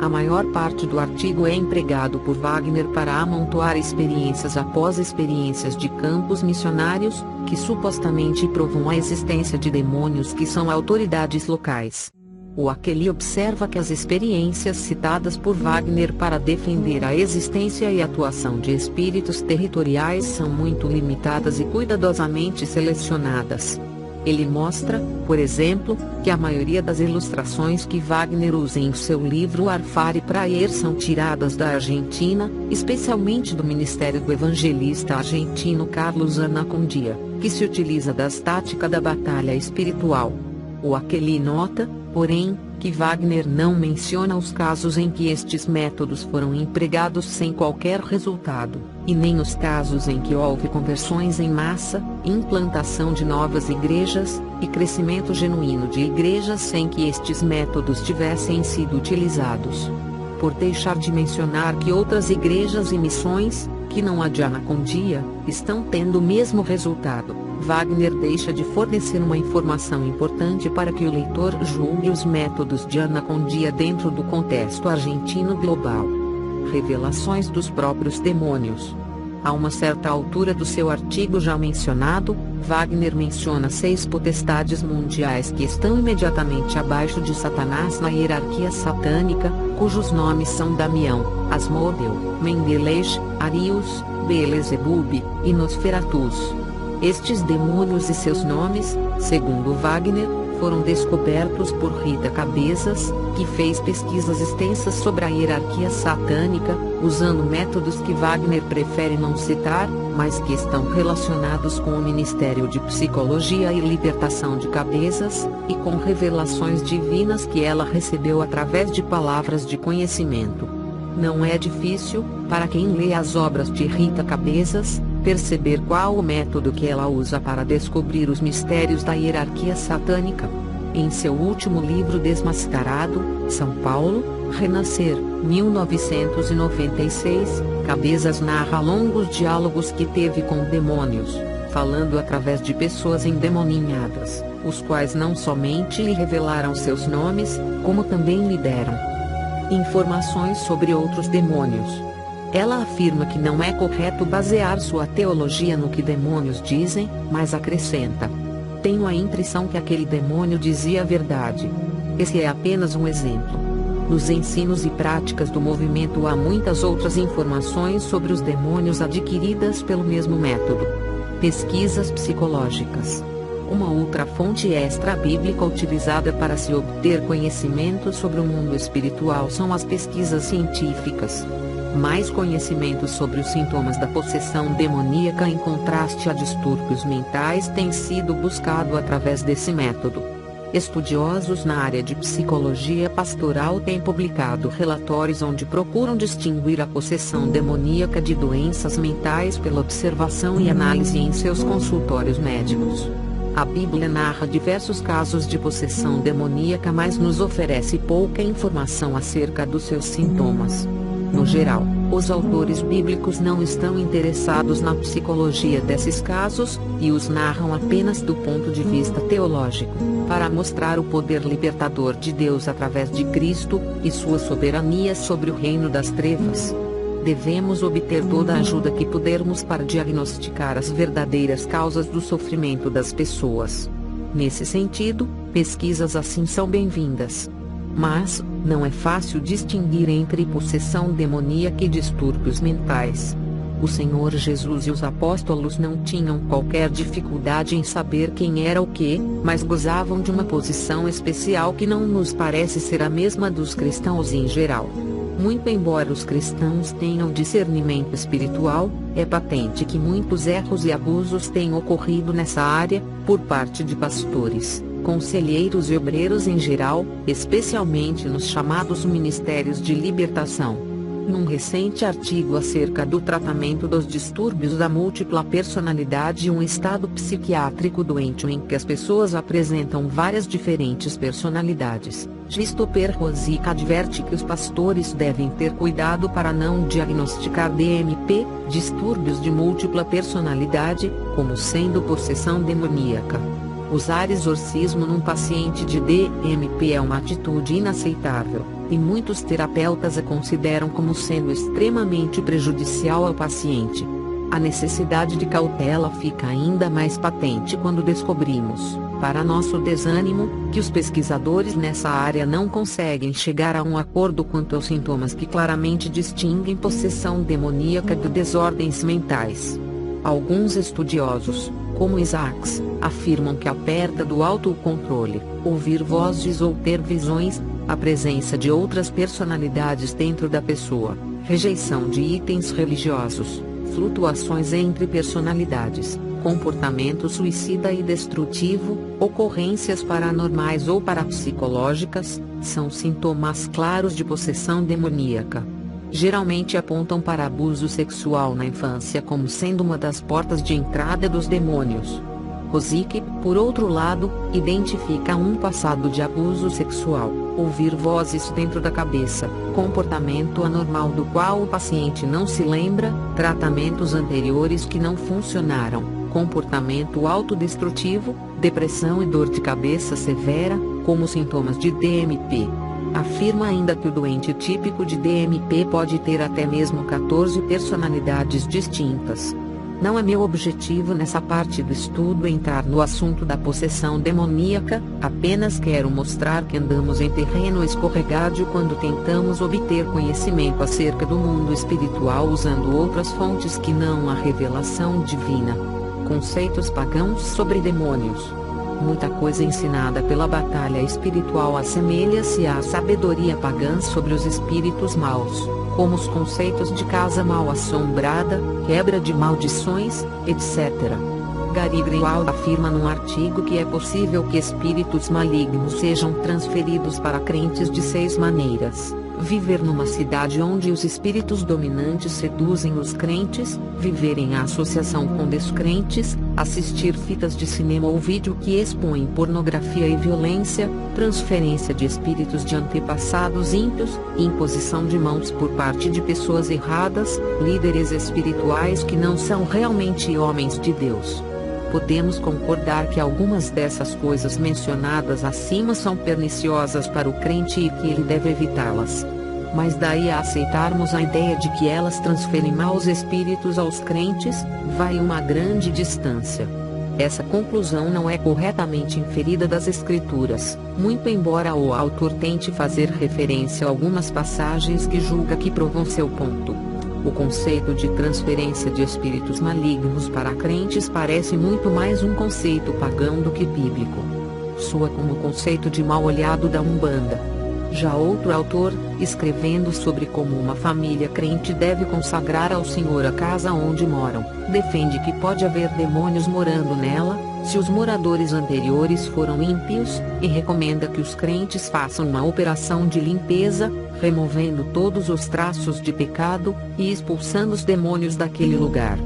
S1: A maior parte do artigo é empregado por Wagner para amontoar experiências após experiências de campos missionários, que supostamente provam a existência de demônios que são autoridades locais. O Aquele observa que as experiências citadas por Wagner para defender a existência e atuação de espíritos territoriais são muito limitadas e cuidadosamente selecionadas. Ele mostra, por exemplo, que a maioria das ilustrações que Wagner usa em seu livro Arfare Prayer são tiradas da Argentina, especialmente do ministério do evangelista argentino Carlos Anacondia, que se utiliza das táticas da batalha espiritual. O Aquele nota, porém, que Wagner não menciona os casos em que estes métodos foram empregados sem qualquer resultado, e nem os casos em que houve conversões em massa, implantação de novas igrejas, e crescimento genuíno de igrejas sem que estes métodos tivessem sido utilizados. Por deixar de mencionar que outras igrejas e missões, que não a de Anacondia, estão tendo o mesmo resultado, Wagner deixa de fornecer uma informação importante para que o leitor julgue os métodos de Anacondia dentro do contexto argentino global. Revelações dos próprios demônios. A uma certa altura do seu artigo já mencionado, Wagner menciona 6 potestades mundiais que estão imediatamente abaixo de Satanás na hierarquia satânica, cujos nomes são Damião, Asmodeu, Mendelege, Arius, Beelzebub e Nosferatus. Estes demônios e seus nomes, segundo Wagner, foram descobertos por Rita Cabezas, que fez pesquisas extensas sobre a hierarquia satânica, usando métodos que Wagner prefere não citar, mas que estão relacionados com o Ministério de Psicologia e Libertação de Cabezas, e com revelações divinas que ela recebeu através de palavras de conhecimento. Não é difícil, para quem lê as obras de Rita Cabezas, perceber qual o método que ela usa para descobrir os mistérios da hierarquia satânica. Em seu último livro Desmascarado, São Paulo, Renascer, 1996, Cabezas narra longos diálogos que teve com demônios, falando através de pessoas endemoninhadas, os quais não somente lhe revelaram seus nomes, como também lhe deram informações sobre outros demônios. Ela afirma que não é correto basear sua teologia no que demônios dizem, mas acrescenta: tenho a impressão que aquele demônio dizia a verdade. Esse é apenas um exemplo. Nos ensinos e práticas do movimento há muitas outras informações sobre os demônios adquiridas pelo mesmo método. Pesquisas psicológicas. Uma outra fonte extra-bíblica utilizada para se obter conhecimento sobre o mundo espiritual são as pesquisas científicas. Mais conhecimento sobre os sintomas da possessão demoníaca em contraste a distúrbios mentais tem sido buscado através desse método. Estudiosos na área de psicologia pastoral têm publicado relatórios onde procuram distinguir a possessão demoníaca de doenças mentais pela observação e análise em seus consultórios médicos. A Bíblia narra diversos casos de possessão demoníaca, mas nos oferece pouca informação acerca dos seus sintomas. No geral, os autores bíblicos não estão interessados na psicologia desses casos, e os narram apenas do ponto de vista teológico, para mostrar o poder libertador de Deus através de Cristo, e sua soberania sobre o reino das trevas. Devemos obter toda a ajuda que pudermos para diagnosticar as verdadeiras causas do sofrimento das pessoas. Nesse sentido, pesquisas assim são bem-vindas. Mas, não é fácil distinguir entre possessão demoníaca e distúrbios mentais. O Senhor Jesus e os apóstolos não tinham qualquer dificuldade em saber quem era o que, mas gozavam de uma posição especial que não nos parece ser a mesma dos cristãos em geral. Muito embora os cristãos tenham discernimento espiritual, é patente que muitos erros e abusos têm ocorrido nessa área, por parte de pastores, conselheiros e obreiros em geral, especialmente nos chamados ministérios de libertação. Num recente artigo acerca do tratamento dos distúrbios da múltipla personalidade, um estado psiquiátrico doente em que as pessoas apresentam várias diferentes personalidades, Christopher Rosick adverte que os pastores devem ter cuidado para não diagnosticar DMP, distúrbios de múltipla personalidade, como sendo possessão demoníaca. Usar exorcismo num paciente de DMP é uma atitude inaceitável, e muitos terapeutas a consideram como sendo extremamente prejudicial ao paciente. A necessidade de cautela fica ainda mais patente quando descobrimos, para nosso desânimo, que os pesquisadores nessa área não conseguem chegar a um acordo quanto aos sintomas que claramente distinguem possessão demoníaca de desordens mentais. Alguns estudiosos, como Isaacs, afirmam que a perda do autocontrole, ouvir vozes ou ter visões, a presença de outras personalidades dentro da pessoa, rejeição de itens religiosos, flutuações entre personalidades, comportamento suicida e destrutivo, ocorrências paranormais ou parapsicológicas, são sintomas claros de possessão demoníaca. Geralmente apontam para abuso sexual na infância como sendo uma das portas de entrada dos demônios. Rosick, por outro lado, identifica um passado de abuso sexual, ouvir vozes dentro da cabeça, comportamento anormal do qual o paciente não se lembra, tratamentos anteriores que não funcionaram, comportamento autodestrutivo, depressão e dor de cabeça severa, como sintomas de DMP. Afirma ainda que o doente típico de DMP pode ter até mesmo 14 personalidades distintas. Não é meu objetivo nessa parte do estudo entrar no assunto da possessão demoníaca, apenas quero mostrar que andamos em terreno escorregadio quando tentamos obter conhecimento acerca do mundo espiritual usando outras fontes que não a revelação divina. Conceitos pagãos sobre demônios. Muita coisa ensinada pela batalha espiritual assemelha-se à sabedoria pagã sobre os espíritos maus, como os conceitos de casa mal assombrada, quebra de maldições, etc. Gary Greenwald afirma num artigo que é possível que espíritos malignos sejam transferidos para crentes de 6 maneiras: viver numa cidade onde os espíritos dominantes seduzem os crentes, viver em associação com descrentes, assistir fitas de cinema ou vídeo que expõem pornografia e violência, transferência de espíritos de antepassados ímpios, imposição de mãos por parte de pessoas erradas, líderes espirituais que não são realmente homens de Deus. Podemos concordar que algumas dessas coisas mencionadas acima são perniciosas para o crente e que ele deve evitá-las. Mas daí a aceitarmos a ideia de que elas transferem maus espíritos aos crentes, vai uma grande distância. Essa conclusão não é corretamente inferida das Escrituras, muito embora o autor tente fazer referência a algumas passagens que julga que provam seu ponto. O conceito de transferência de espíritos malignos para crentes parece muito mais um conceito pagão do que bíblico. Soa como o conceito de mal olhado da Umbanda. Já outro autor, escrevendo sobre como uma família crente deve consagrar ao Senhor a casa onde moram, defende que pode haver demônios morando nela, se os moradores anteriores foram ímpios, e recomenda que os crentes façam uma operação de limpeza, removendo todos os traços de pecado, e expulsando os demônios daquele lugar.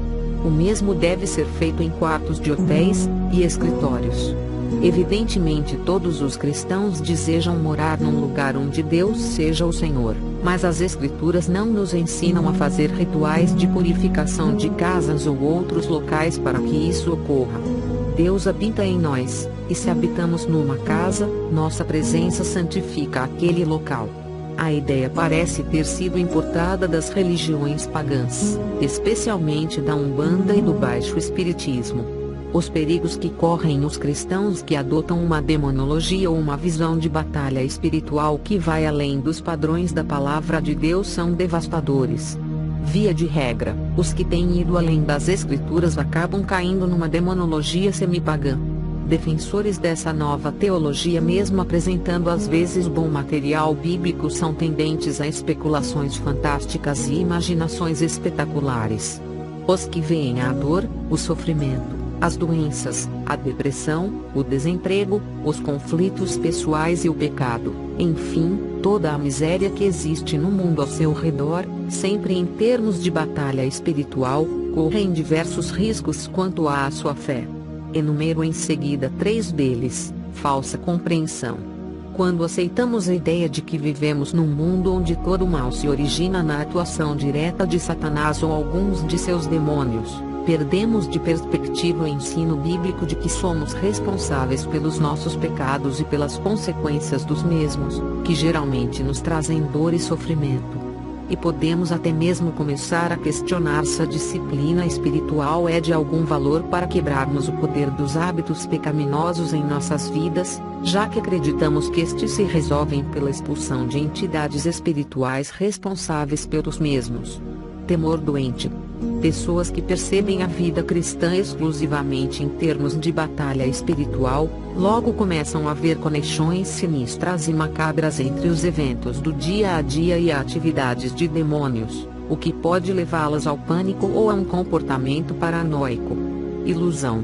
S1: O mesmo deve ser feito em quartos de hotéis e escritórios. Evidentemente todos os cristãos desejam morar num lugar onde Deus seja o Senhor, mas as Escrituras não nos ensinam a fazer rituais de purificação de casas ou outros locais para que isso ocorra. Deus habita em nós, e se habitamos numa casa, nossa presença santifica aquele local. A ideia parece ter sido importada das religiões pagãs, especialmente da Umbanda e do Baixo Espiritismo. Os perigos que correm os cristãos que adotam uma demonologia ou uma visão de batalha espiritual que vai além dos padrões da palavra de Deus são devastadores. Via de regra, os que têm ido além das Escrituras acabam caindo numa demonologia semipagã. Defensores dessa nova teologia, mesmo apresentando às vezes bom material bíblico, são tendentes a especulações fantásticas e imaginações espetaculares. Os que veem a dor, o sofrimento, as doenças, a depressão, o desemprego, os conflitos pessoais e o pecado, enfim, toda a miséria que existe no mundo ao seu redor, sempre em termos de batalha espiritual, correm diversos riscos quanto à sua fé. Enumero em seguida 3 deles. Falsa compreensão. Quando aceitamos a ideia de que vivemos num mundo onde todo o mal se origina na atuação direta de Satanás ou alguns de seus demônios, perdemos de perspectiva o ensino bíblico de que somos responsáveis pelos nossos pecados e pelas consequências dos mesmos, que geralmente nos trazem dor e sofrimento. E podemos até mesmo começar a questionar se a disciplina espiritual é de algum valor para quebrarmos o poder dos hábitos pecaminosos em nossas vidas, já que acreditamos que estes se resolvem pela expulsão de entidades espirituais responsáveis pelos mesmos. Temor doente. Pessoas que percebem a vida cristã exclusivamente em termos de batalha espiritual, logo começam a ver conexões sinistras e macabras entre os eventos do dia a dia e atividades de demônios, o que pode levá-las ao pânico ou a um comportamento paranoico. Ilusão.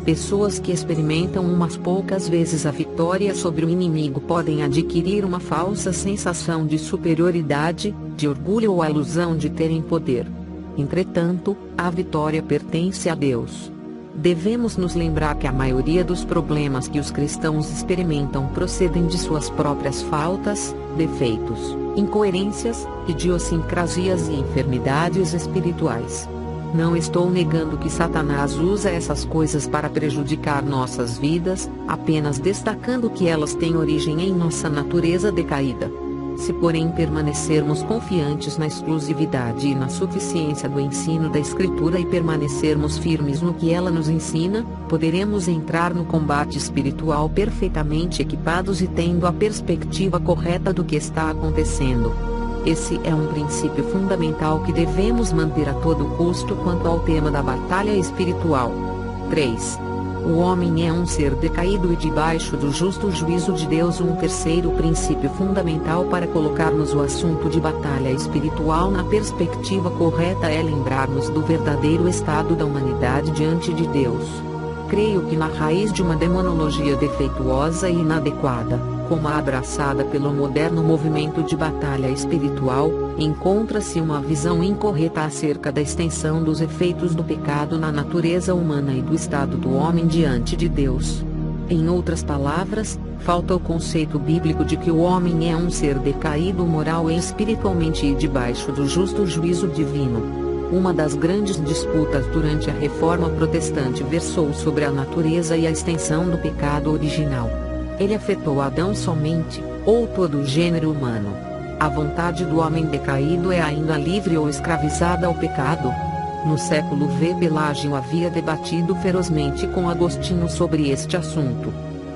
S1: Pessoas que experimentam umas poucas vezes a vitória sobre o inimigo podem adquirir uma falsa sensação de superioridade, de orgulho ou a ilusão de terem poder. Entretanto, a vitória pertence a Deus. Devemos nos lembrar que a maioria dos problemas que os cristãos experimentam procedem de suas próprias faltas, defeitos, incoerências, idiosincrasias e enfermidades espirituais. Não estou negando que Satanás usa essas coisas para prejudicar nossas vidas, apenas destacando que elas têm origem em nossa natureza decaída. Se porém permanecermos confiantes na exclusividade e na suficiência do ensino da Escritura e permanecermos firmes no que ela nos ensina, poderemos entrar no combate espiritual perfeitamente equipados e tendo a perspectiva correta do que está acontecendo. Esse é um princípio fundamental que devemos manter a todo custo quanto ao tema da batalha espiritual. 3. O homem é um ser decaído e debaixo do justo juízo de Deus. Um terceiro princípio fundamental para colocarmos o assunto de batalha espiritual na perspectiva correta é lembrarmos do verdadeiro estado da humanidade diante de Deus. Creio que na raiz de uma demonologia defeituosa e inadequada, como a abraçada pelo moderno movimento de batalha espiritual, encontra-se uma visão incorreta acerca da extensão dos efeitos do pecado na natureza humana e do estado do homem diante de Deus. Em outras palavras, falta o conceito bíblico de que o homem é um ser decaído moral e espiritualmente e debaixo do justo juízo divino. Uma das grandes disputas durante a Reforma Protestante versou sobre a natureza e a extensão do pecado original. Ele afetou Adão somente, ou todo o gênero humano? A vontade do homem decaído é ainda livre ou escravizada ao pecado? No século V, Pelágio havia debatido ferozmente com Agostinho sobre este assunto.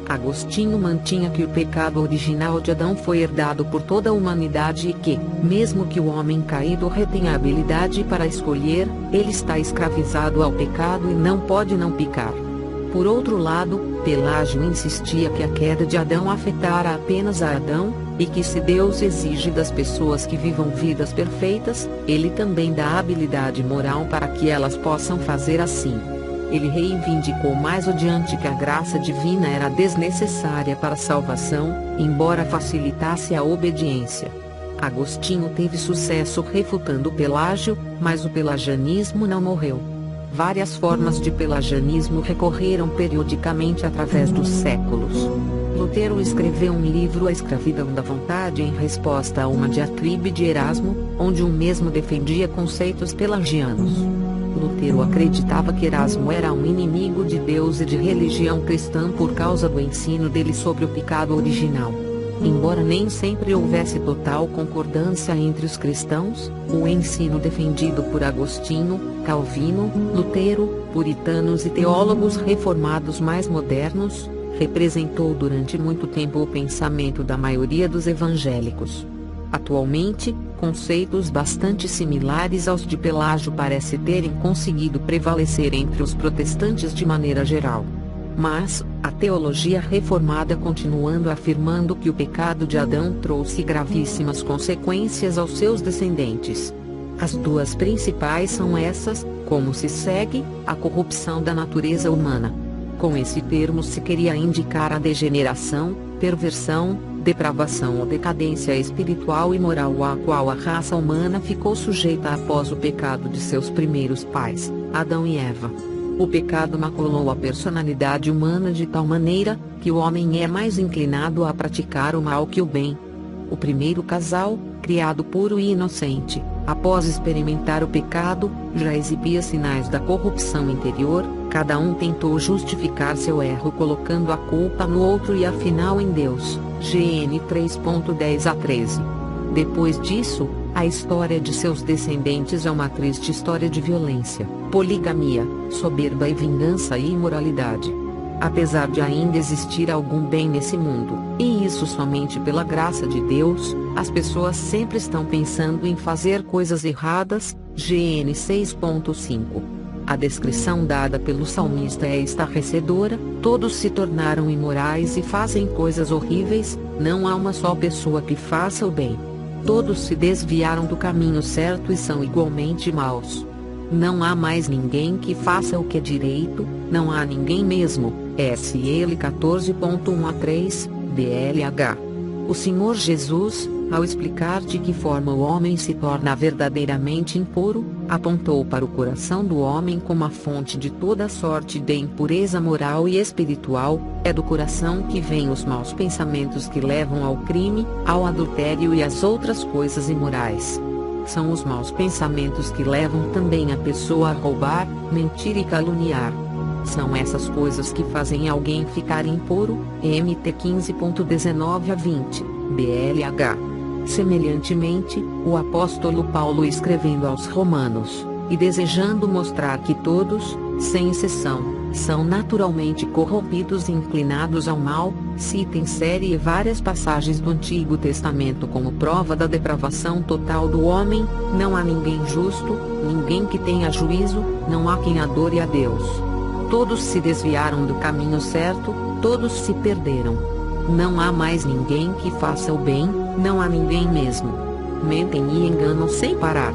S1: Agostinho mantinha que o pecado original de Adão foi herdado por toda a humanidade e que, mesmo que o homem caído retenha a habilidade para escolher, ele está escravizado ao pecado e não pode não pecar. Por outro lado, Pelágio insistia que a queda de Adão afetara apenas a Adão, e que se Deus exige das pessoas que vivam vidas perfeitas, ele também dá a habilidade moral para que elas possam fazer assim. Ele reivindicou mais adiante que a graça divina era desnecessária para a salvação, embora facilitasse a obediência. Agostinho teve sucesso refutando Pelágio, mas o pelagianismo não morreu. Várias formas de pelagianismo recorreram periodicamente através dos séculos. Lutero escreveu um livro, A Escravidão da Vontade, em resposta a uma diatribe de Erasmo, onde o mesmo defendia conceitos pelagianos. Lutero acreditava que Erasmo era um inimigo de Deus e de religião cristã por causa do ensino dele sobre o pecado original. Embora nem sempre houvesse total concordância entre os cristãos, o ensino defendido por Agostinho, Calvino, Lutero, puritanos e teólogos reformados mais modernos, representou durante muito tempo o pensamento da maioria dos evangélicos. Atualmente, conceitos bastante similares aos de Pelágio parecem terem conseguido prevalecer entre os protestantes de maneira geral. Mas, a teologia reformada continuando afirmando que o pecado de Adão trouxe gravíssimas consequências aos seus descendentes. As duas principais são essas, como se segue, a corrupção da natureza humana. Com esse termo se queria indicar a degeneração, perversão, depravação ou decadência espiritual e moral a qual a raça humana ficou sujeita após o pecado de seus primeiros pais, Adão e Eva. O pecado maculou a personalidade humana de tal maneira, que o homem é mais inclinado a praticar o mal que o bem. O primeiro casal, criado puro e inocente, após experimentar o pecado, já exibia sinais da corrupção interior. Cada um tentou justificar seu erro colocando a culpa no outro e afinal em Deus. GN 3.10-13. Depois disso, a história de seus descendentes é uma triste história de violência, poligamia, soberba e vingança e imoralidade. Apesar de ainda existir algum bem nesse mundo, e isso somente pela graça de Deus, as pessoas sempre estão pensando em fazer coisas erradas. GN 6.5. A descrição dada pelo salmista é estarrecedora: todos se tornaram imorais e fazem coisas horríveis, não há uma só pessoa que faça o bem. Todos se desviaram do caminho certo e são igualmente maus. Não há mais ninguém que faça o que é direito, não há ninguém mesmo. SL 14.1-3, DLH. O Senhor Jesus, ao explicar de que forma o homem se torna verdadeiramente impuro, apontou para o coração do homem como a fonte de toda sorte de impureza moral e espiritual. É do coração que vêm os maus pensamentos que levam ao crime, ao adultério e às outras coisas imorais. São os maus pensamentos que levam também a pessoa a roubar, mentir e caluniar. São essas coisas que fazem alguém ficar impuro. MT 15.19-20, BLH. Semelhantemente, o apóstolo Paulo escrevendo aos Romanos, e desejando mostrar que todos, sem exceção, são naturalmente corrompidos e inclinados ao mal, cita em série várias passagens do Antigo Testamento como prova da depravação total do homem. Não há ninguém justo, ninguém que tenha juízo, não há quem adore a Deus. Todos se desviaram do caminho certo, todos se perderam. Não há mais ninguém que faça o bem, não há ninguém mesmo. Mentem e enganam sem parar.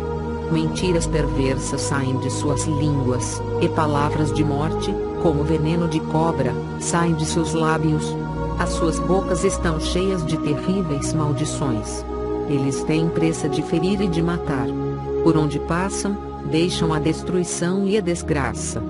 S1: Mentiras perversas saem de suas línguas, e palavras de morte, como veneno de cobra, saem de seus lábios. As suas bocas estão cheias de terríveis maldições. Eles têm pressa de ferir e de matar. Por onde passam, deixam a destruição e a desgraça.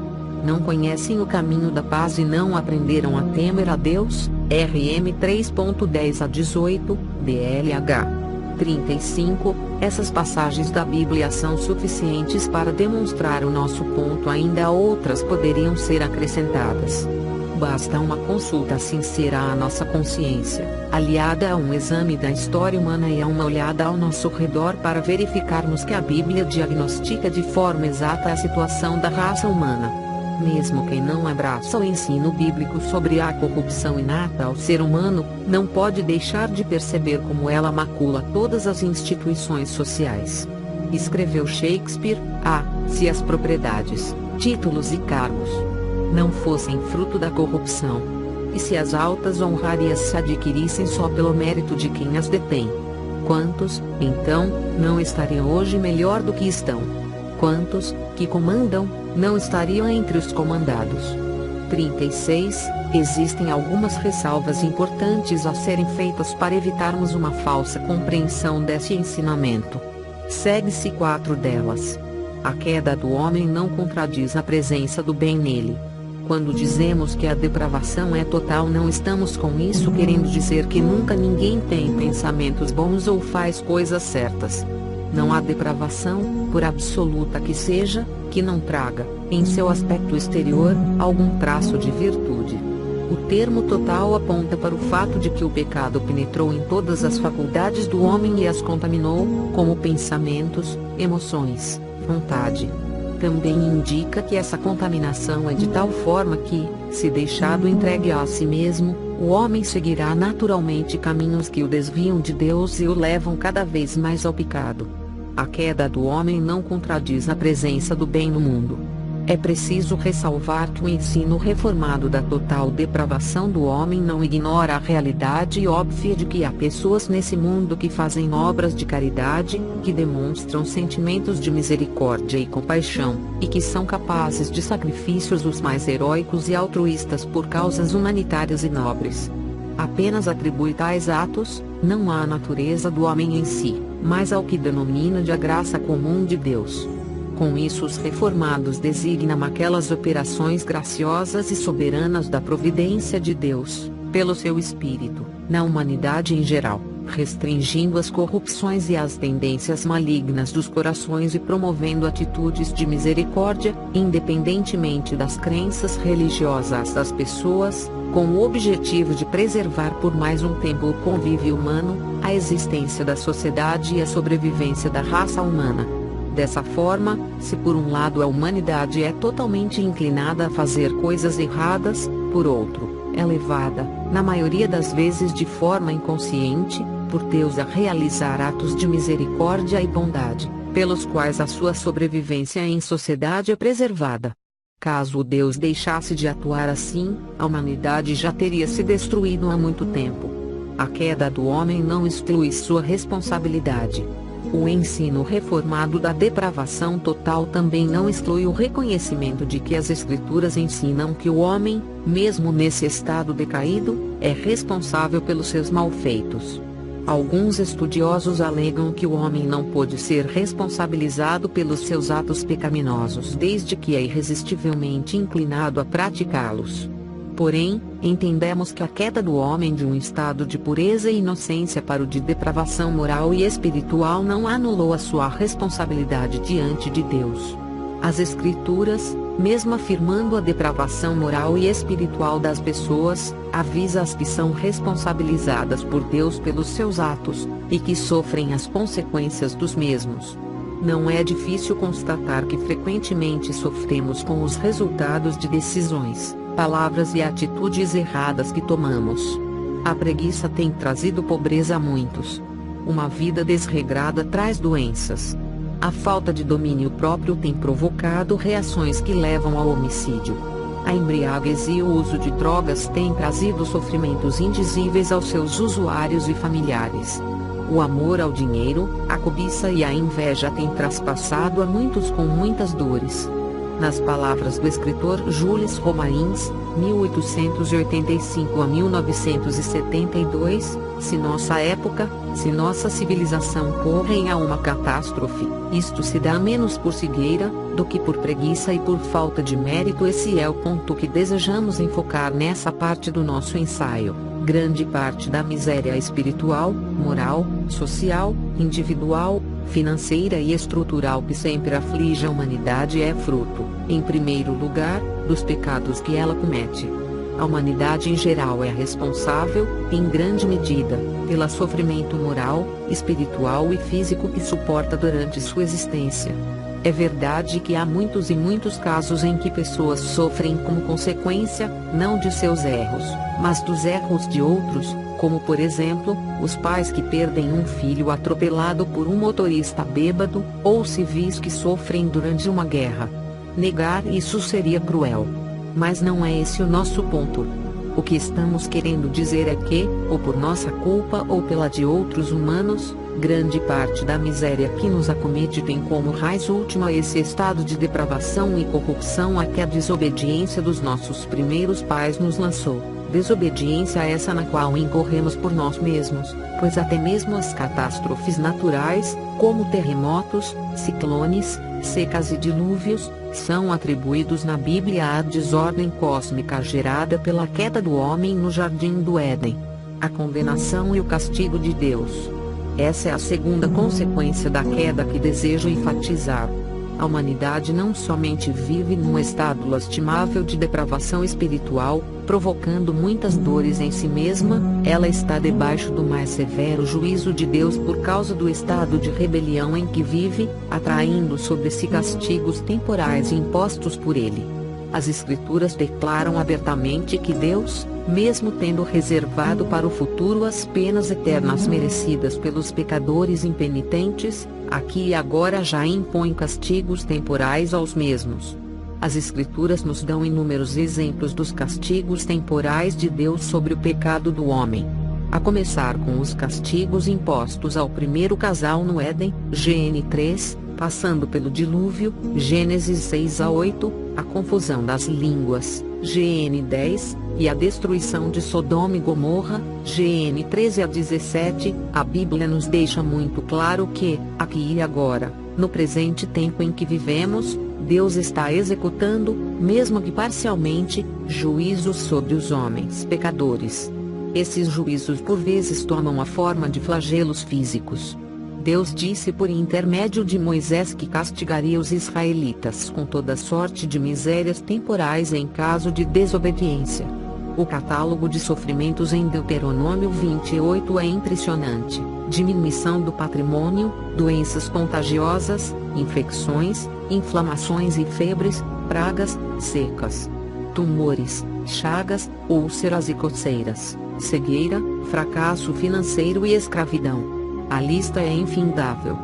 S1: Não conhecem o caminho da paz e não aprenderam a temer a Deus. RM 3.10-18, DLH. 35. Essas passagens da Bíblia são suficientes para demonstrar o nosso ponto. Ainda outras poderiam ser acrescentadas. Basta uma consulta sincera à nossa consciência, aliada a um exame da história humana e a uma olhada ao nosso redor para verificarmos que a Bíblia diagnostica de forma exata a situação da raça humana. Mesmo quem não abraça o ensino bíblico sobre a corrupção inata ao ser humano, não pode deixar de perceber como ela macula todas as instituições sociais. Escreveu Shakespeare: se as propriedades, títulos e cargos não fossem fruto da corrupção, e se as altas honrarias se adquirissem só pelo mérito de quem as detém, quantos, então, não estariam hoje melhor do que estão? Quantos, que comandam, não estariam entre os comandados? 36. Existem algumas ressalvas importantes a serem feitas para evitarmos uma falsa compreensão desse ensinamento. Segue-se 4 delas. A queda do homem não contradiz a presença do bem nele. Quando dizemos que a depravação é total, não estamos com isso querendo dizer que nunca ninguém tem pensamentos bons ou faz coisas certas. Não há depravação, por absoluta que seja, que não traga, em seu aspecto exterior, algum traço de virtude. O termo total aponta para o fato de que o pecado penetrou em todas as faculdades do homem e as contaminou, como pensamentos, emoções, vontade. Também indica que essa contaminação é de tal forma que, se deixado entregue a si mesmo, o homem seguirá naturalmente caminhos que o desviam de Deus e o levam cada vez mais ao pecado. A queda do homem não contradiz a presença do bem no mundo. É preciso ressalvar que o ensino reformado da total depravação do homem não ignora a realidade óbvia de que há pessoas nesse mundo que fazem obras de caridade, que demonstram sentimentos de misericórdia e compaixão, e que são capazes de sacrifícios os mais heróicos e altruístas por causas humanitárias e nobres. Apenas atribui tais atos, não à natureza do homem em si, mas ao que denomina de a graça comum de Deus. Com isso os reformados designam aquelas operações graciosas e soberanas da providência de Deus, pelo seu Espírito, na humanidade em geral, restringindo as corrupções e as tendências malignas dos corações e promovendo atitudes de misericórdia, independentemente das crenças religiosas das pessoas, com o objetivo de preservar por mais um tempo o convívio humano, a existência da sociedade e a sobrevivência da raça humana. Dessa forma, se por um lado a humanidade é totalmente inclinada a fazer coisas erradas, por outro, é levada, na maioria das vezes de forma inconsciente, por Deus a realizar atos de misericórdia e bondade, pelos quais a sua sobrevivência em sociedade é preservada. Caso Deus deixasse de atuar assim, a humanidade já teria se destruído há muito tempo. A queda do homem não exclui sua responsabilidade. O ensino reformado da depravação total também não exclui o reconhecimento de que as Escrituras ensinam que o homem, mesmo nesse estado decaído, é responsável pelos seus malfeitos. Alguns estudiosos alegam que o homem não pode ser responsabilizado pelos seus atos pecaminosos desde que é irresistivelmente inclinado a praticá-los. Porém, entendemos que a queda do homem de um estado de pureza e inocência para o de depravação moral e espiritual não anulou a sua responsabilidade diante de Deus. As Escrituras, mesmo afirmando a depravação moral e espiritual das pessoas, avisa as que são responsabilizadas por Deus pelos seus atos, e que sofrem as consequências dos mesmos. Não é difícil constatar que frequentemente sofremos com os resultados de decisões, palavras e atitudes erradas que tomamos. A preguiça tem trazido pobreza a muitos. Uma vida desregrada traz doenças. A falta de domínio próprio tem provocado reações que levam ao homicídio. A embriaguez e o uso de drogas têm trazido sofrimentos indizíveis aos seus usuários e familiares. O amor ao dinheiro, a cobiça e a inveja têm traspassado a muitos com muitas dores. Nas palavras do escritor Jules Romains, 1885 a 1972, se nossa época, se nossa civilização correm a uma catástrofe, isto se dá menos por cegueira, do que por preguiça e por falta de mérito. Esse é o ponto que desejamos enfocar nessa parte do nosso ensaio. Grande parte da miséria espiritual, moral, social, individual, financeira e estrutural que sempre aflige a humanidade é fruto, em primeiro lugar, dos pecados que ela comete. A humanidade em geral é responsável, em grande medida, pelo sofrimento moral, espiritual e físico que suporta durante sua existência. É verdade que há muitos e muitos casos em que pessoas sofrem como consequência, não de seus erros, mas dos erros de outros, como por exemplo, os pais que perdem um filho atropelado por um motorista bêbado, ou civis que sofrem durante uma guerra. Negar isso seria cruel. Mas não é esse o nosso ponto. O que estamos querendo dizer é que, ou por nossa culpa ou pela de outros humanos, grande parte da miséria que nos acomete tem como raiz última esse estado de depravação e corrupção a que a desobediência dos nossos primeiros pais nos lançou. Desobediência essa na qual incorremos por nós mesmos, pois até mesmo as catástrofes naturais, como terremotos, ciclones, secas e dilúvios, são atribuídos na Bíblia à desordem cósmica gerada pela queda do homem no jardim do Éden. A condenação e o castigo de Deus. Essa é a segunda consequência da queda que desejo enfatizar. A humanidade não somente vive num estado lastimável de depravação espiritual, provocando muitas dores em si mesma, ela está debaixo do mais severo juízo de Deus por causa do estado de rebelião em que vive, atraindo sobre si castigos temporais impostos por ele. As Escrituras declaram abertamente que Deus, mesmo tendo reservado para o futuro as penas eternas merecidas pelos pecadores impenitentes, aqui e agora já impõe castigos temporais aos mesmos. As Escrituras nos dão inúmeros exemplos dos castigos temporais de Deus sobre o pecado do homem. A começar com os castigos impostos ao primeiro casal no Éden, Gênesis 3, passando pelo dilúvio, Gênesis 6 a 8, a confusão das línguas, Gênesis 10, e a destruição de Sodoma e Gomorra, Gênesis 13 a 17, a Bíblia nos deixa muito claro que, aqui e agora, no presente tempo em que vivemos, Deus está executando, mesmo que parcialmente, juízos sobre os homens pecadores. Esses juízos por vezes tomam a forma de flagelos físicos. Deus disse por intermédio de Moisés que castigaria os israelitas com toda sorte de misérias temporais em caso de desobediência. O catálogo de sofrimentos em Deuteronômio 28 é impressionante: diminuição do patrimônio, doenças contagiosas, infecções, inflamações e febres, pragas, secas, tumores, chagas, úlceras e coceiras, cegueira, fracasso financeiro e escravidão. A lista é infindável.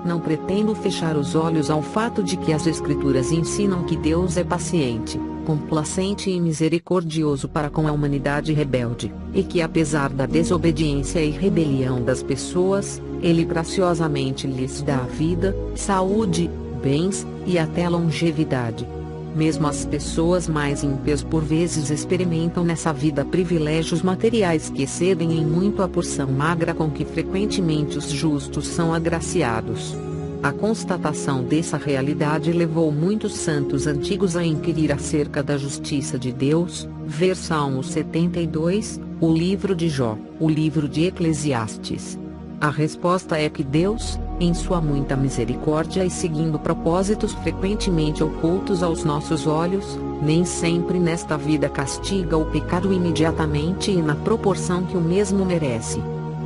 S1: Não pretendo fechar os olhos ao fato de que as Escrituras ensinam que Deus é paciente, complacente e misericordioso para com a humanidade rebelde, e que apesar da desobediência e rebelião das pessoas, Ele graciosamente lhes dá vida, saúde, bens, e até longevidade. Mesmo as pessoas mais ímpias por vezes experimentam nessa vida privilégios materiais que excedem em muito a porção magra com que frequentemente os justos são agraciados. A constatação dessa realidade levou muitos santos antigos a inquirir acerca da justiça de Deus, ver Salmo 72, o livro de Jó, o livro de Eclesiastes. A resposta é que Deus, em sua muita misericórdia e seguindo propósitos frequentemente ocultos aos nossos olhos, nem sempre nesta vida castiga o pecado imediatamente e na proporção que o mesmo merece.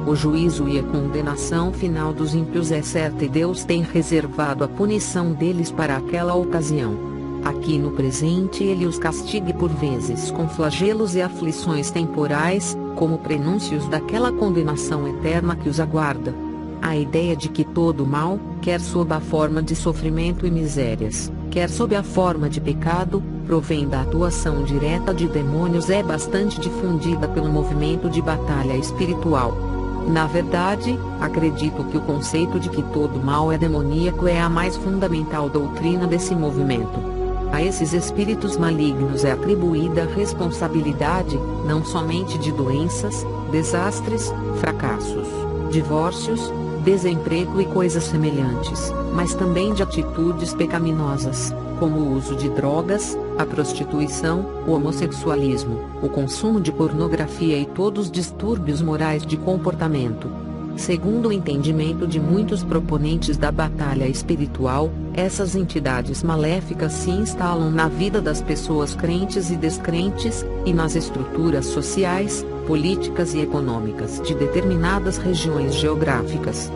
S1: O juízo e a condenação final dos ímpios é certa e Deus tem reservado a punição deles para aquela ocasião. Aqui no presente Ele os castigue por vezes com flagelos e aflições temporais, como prenúncios daquela condenação eterna que os aguarda. A ideia de que todo mal, quer sob a forma de sofrimento e misérias, quer sob a forma de pecado, provém da atuação direta de demônios é bastante difundida pelo movimento de batalha espiritual. Na verdade, acredito que o conceito de que todo mal é demoníaco é a mais fundamental doutrina desse movimento. A esses espíritos malignos é atribuída a responsabilidade, não somente de doenças, desastres, fracassos, divórcios, desemprego e coisas semelhantes, mas também de atitudes pecaminosas, como o uso de drogas, a prostituição, o homossexualismo, o consumo de pornografia e todos os distúrbios morais de comportamento. Segundo o entendimento de muitos proponentes da batalha espiritual, essas entidades maléficas se instalam na vida das pessoas crentes e descrentes, e nas estruturas sociais, políticas e econômicas de determinadas regiões geográficas.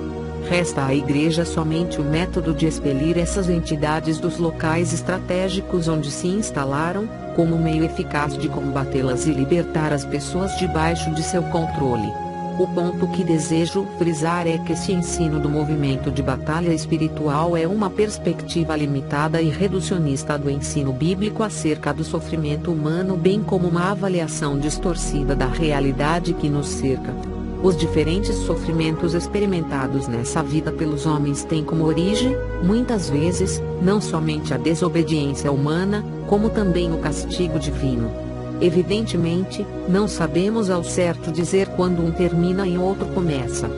S1: Resta à Igreja somente o método de expelir essas entidades dos locais estratégicos onde se instalaram, como meio eficaz de combatê-las e libertar as pessoas debaixo de seu controle. O ponto que desejo frisar é que esse ensino do movimento de batalha espiritual é uma perspectiva limitada e reducionista do ensino bíblico acerca do sofrimento humano, bem como uma avaliação distorcida da realidade que nos cerca. Os diferentes sofrimentos experimentados nessa vida pelos homens têm como origem, muitas vezes, não somente a desobediência humana, como também o castigo divino. Evidentemente, não sabemos ao certo dizer quando um termina e outro começa.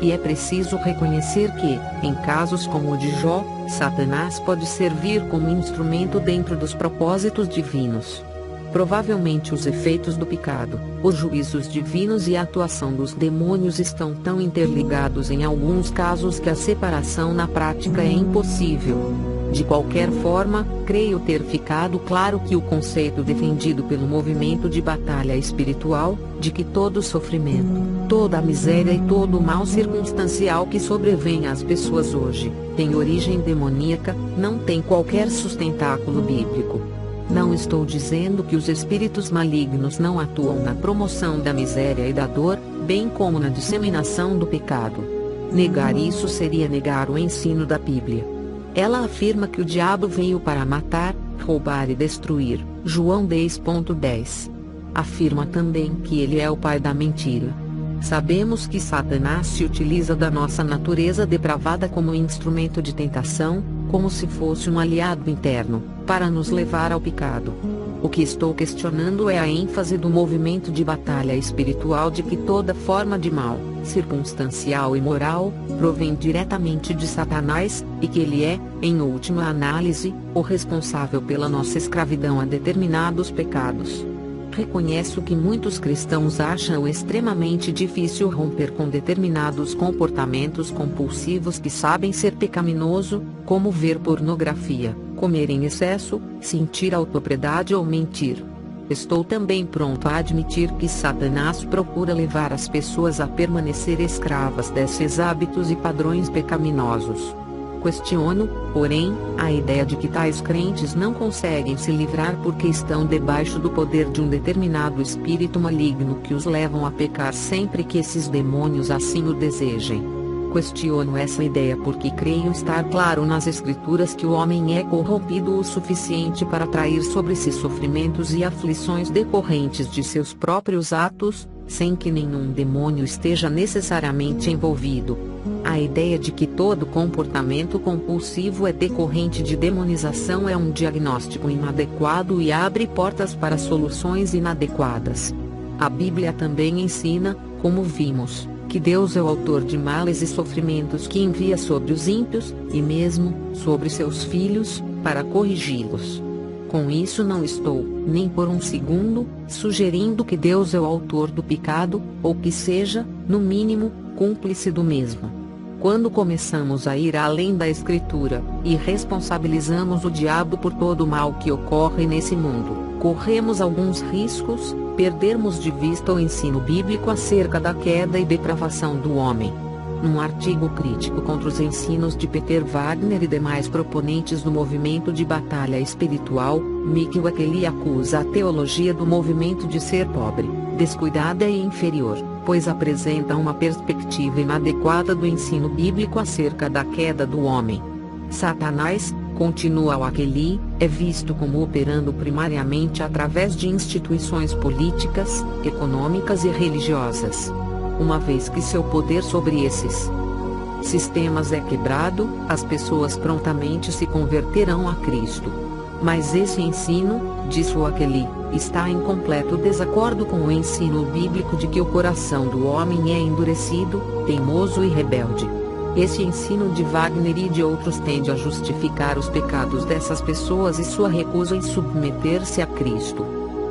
S1: E é preciso reconhecer que, em casos como o de Jó, Satanás pode servir como instrumento dentro dos propósitos divinos. Provavelmente os efeitos do pecado, os juízos divinos e a atuação dos demônios estão tão interligados em alguns casos que a separação na prática é impossível. De qualquer forma, creio ter ficado claro que o conceito defendido pelo movimento de batalha espiritual, de que todo sofrimento, toda a miséria e todo o mal circunstancial que sobrevém às pessoas hoje, tem origem demoníaca, não tem qualquer sustentáculo bíblico. Não estou dizendo que os espíritos malignos não atuam na promoção da miséria e da dor, bem como na disseminação do pecado. Negar isso seria negar o ensino da Bíblia. Ela afirma que o diabo veio para matar, roubar e destruir. João 10:10. Afirma também que ele é o pai da mentira. Sabemos que Satanás se utiliza da nossa natureza depravada como instrumento de tentação, como se fosse um aliado interno, para nos levar ao pecado. O que estou questionando é a ênfase do movimento de batalha espiritual de que toda forma de mal, circunstancial e moral, provém diretamente de Satanás, e que ele é, em última análise, o responsável pela nossa escravidão a determinados pecados. Reconheço que muitos cristãos acham extremamente difícil romper com determinados comportamentos compulsivos que sabem ser pecaminoso, como ver pornografia, comer em excesso, sentir autopiedade ou mentir. Estou também pronto a admitir que Satanás procura levar as pessoas a permanecer escravas desses hábitos e padrões pecaminosos. Questiono, porém, a ideia de que tais crentes não conseguem se livrar porque estão debaixo do poder de um determinado espírito maligno que os levam a pecar sempre que esses demônios assim o desejem. Questiono essa ideia porque creio estar claro nas Escrituras que o homem é corrompido o suficiente para atrair sobre si sofrimentos e aflições decorrentes de seus próprios atos, sem que nenhum demônio esteja necessariamente envolvido. A ideia de que todo comportamento compulsivo é decorrente de demonização é um diagnóstico inadequado e abre portas para soluções inadequadas. A Bíblia também ensina, como vimos, que Deus é o autor de males e sofrimentos que envia sobre os ímpios, e mesmo sobre seus filhos, para corrigi-los. Com isso não estou, nem por um segundo, sugerindo que Deus é o autor do pecado, ou que seja, no mínimo, cúmplice do mesmo. Quando começamos a ir além da Escritura, e responsabilizamos o diabo por todo o mal que ocorre nesse mundo, corremos alguns riscos, perdermos de vista o ensino bíblico acerca da queda e depravação do homem. Num artigo crítico contra os ensinos de Peter Wagner e demais proponentes do movimento de batalha espiritual, Mick Wakely acusa a teologia do movimento de ser pobre, descuidada e inferior, pois apresenta uma perspectiva inadequada do ensino bíblico acerca da queda do homem. Satanás, continua Wakely, é visto como operando primariamente através de instituições políticas, econômicas e religiosas. Uma vez que seu poder sobre esses sistemas é quebrado, as pessoas prontamente se converterão a Cristo. Mas esse ensino, diz Wakely, está em completo desacordo com o ensino bíblico de que o coração do homem é endurecido, teimoso e rebelde. Esse ensino de Wagner e de outros tende a justificar os pecados dessas pessoas e sua recusa em submeter-se a Cristo.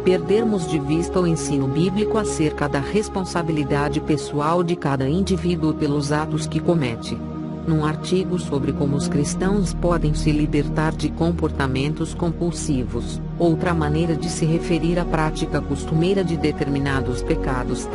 S1: Perdermos de vista o ensino bíblico acerca da responsabilidade pessoal de cada indivíduo pelos atos que comete. Num artigo sobre como os cristãos podem se libertar de comportamentos compulsivos, outra maneira de se referir à prática costumeira de determinados pecados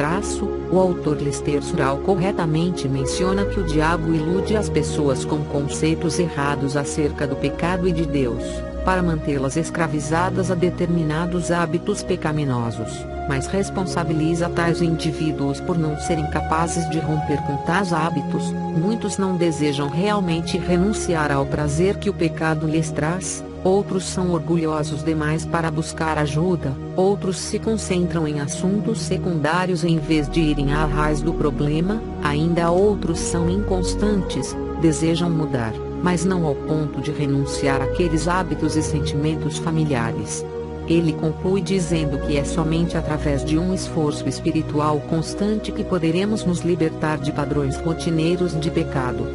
S1: o autor Lester Surall corretamente menciona que o diabo ilude as pessoas com conceitos errados acerca do pecado e de Deus, para mantê-las escravizadas a determinados hábitos pecaminosos, mas responsabiliza tais indivíduos por não serem capazes de romper com tais hábitos. Muitos não desejam realmente renunciar ao prazer que o pecado lhes traz, outros são orgulhosos demais para buscar ajuda, outros se concentram em assuntos secundários em vez de irem à raiz do problema, ainda outros são inconstantes, desejam mudar, mas não ao ponto de renunciar àqueles hábitos e sentimentos familiares. Ele conclui dizendo que é somente através de um esforço espiritual constante que poderemos nos libertar de padrões rotineiros de pecado.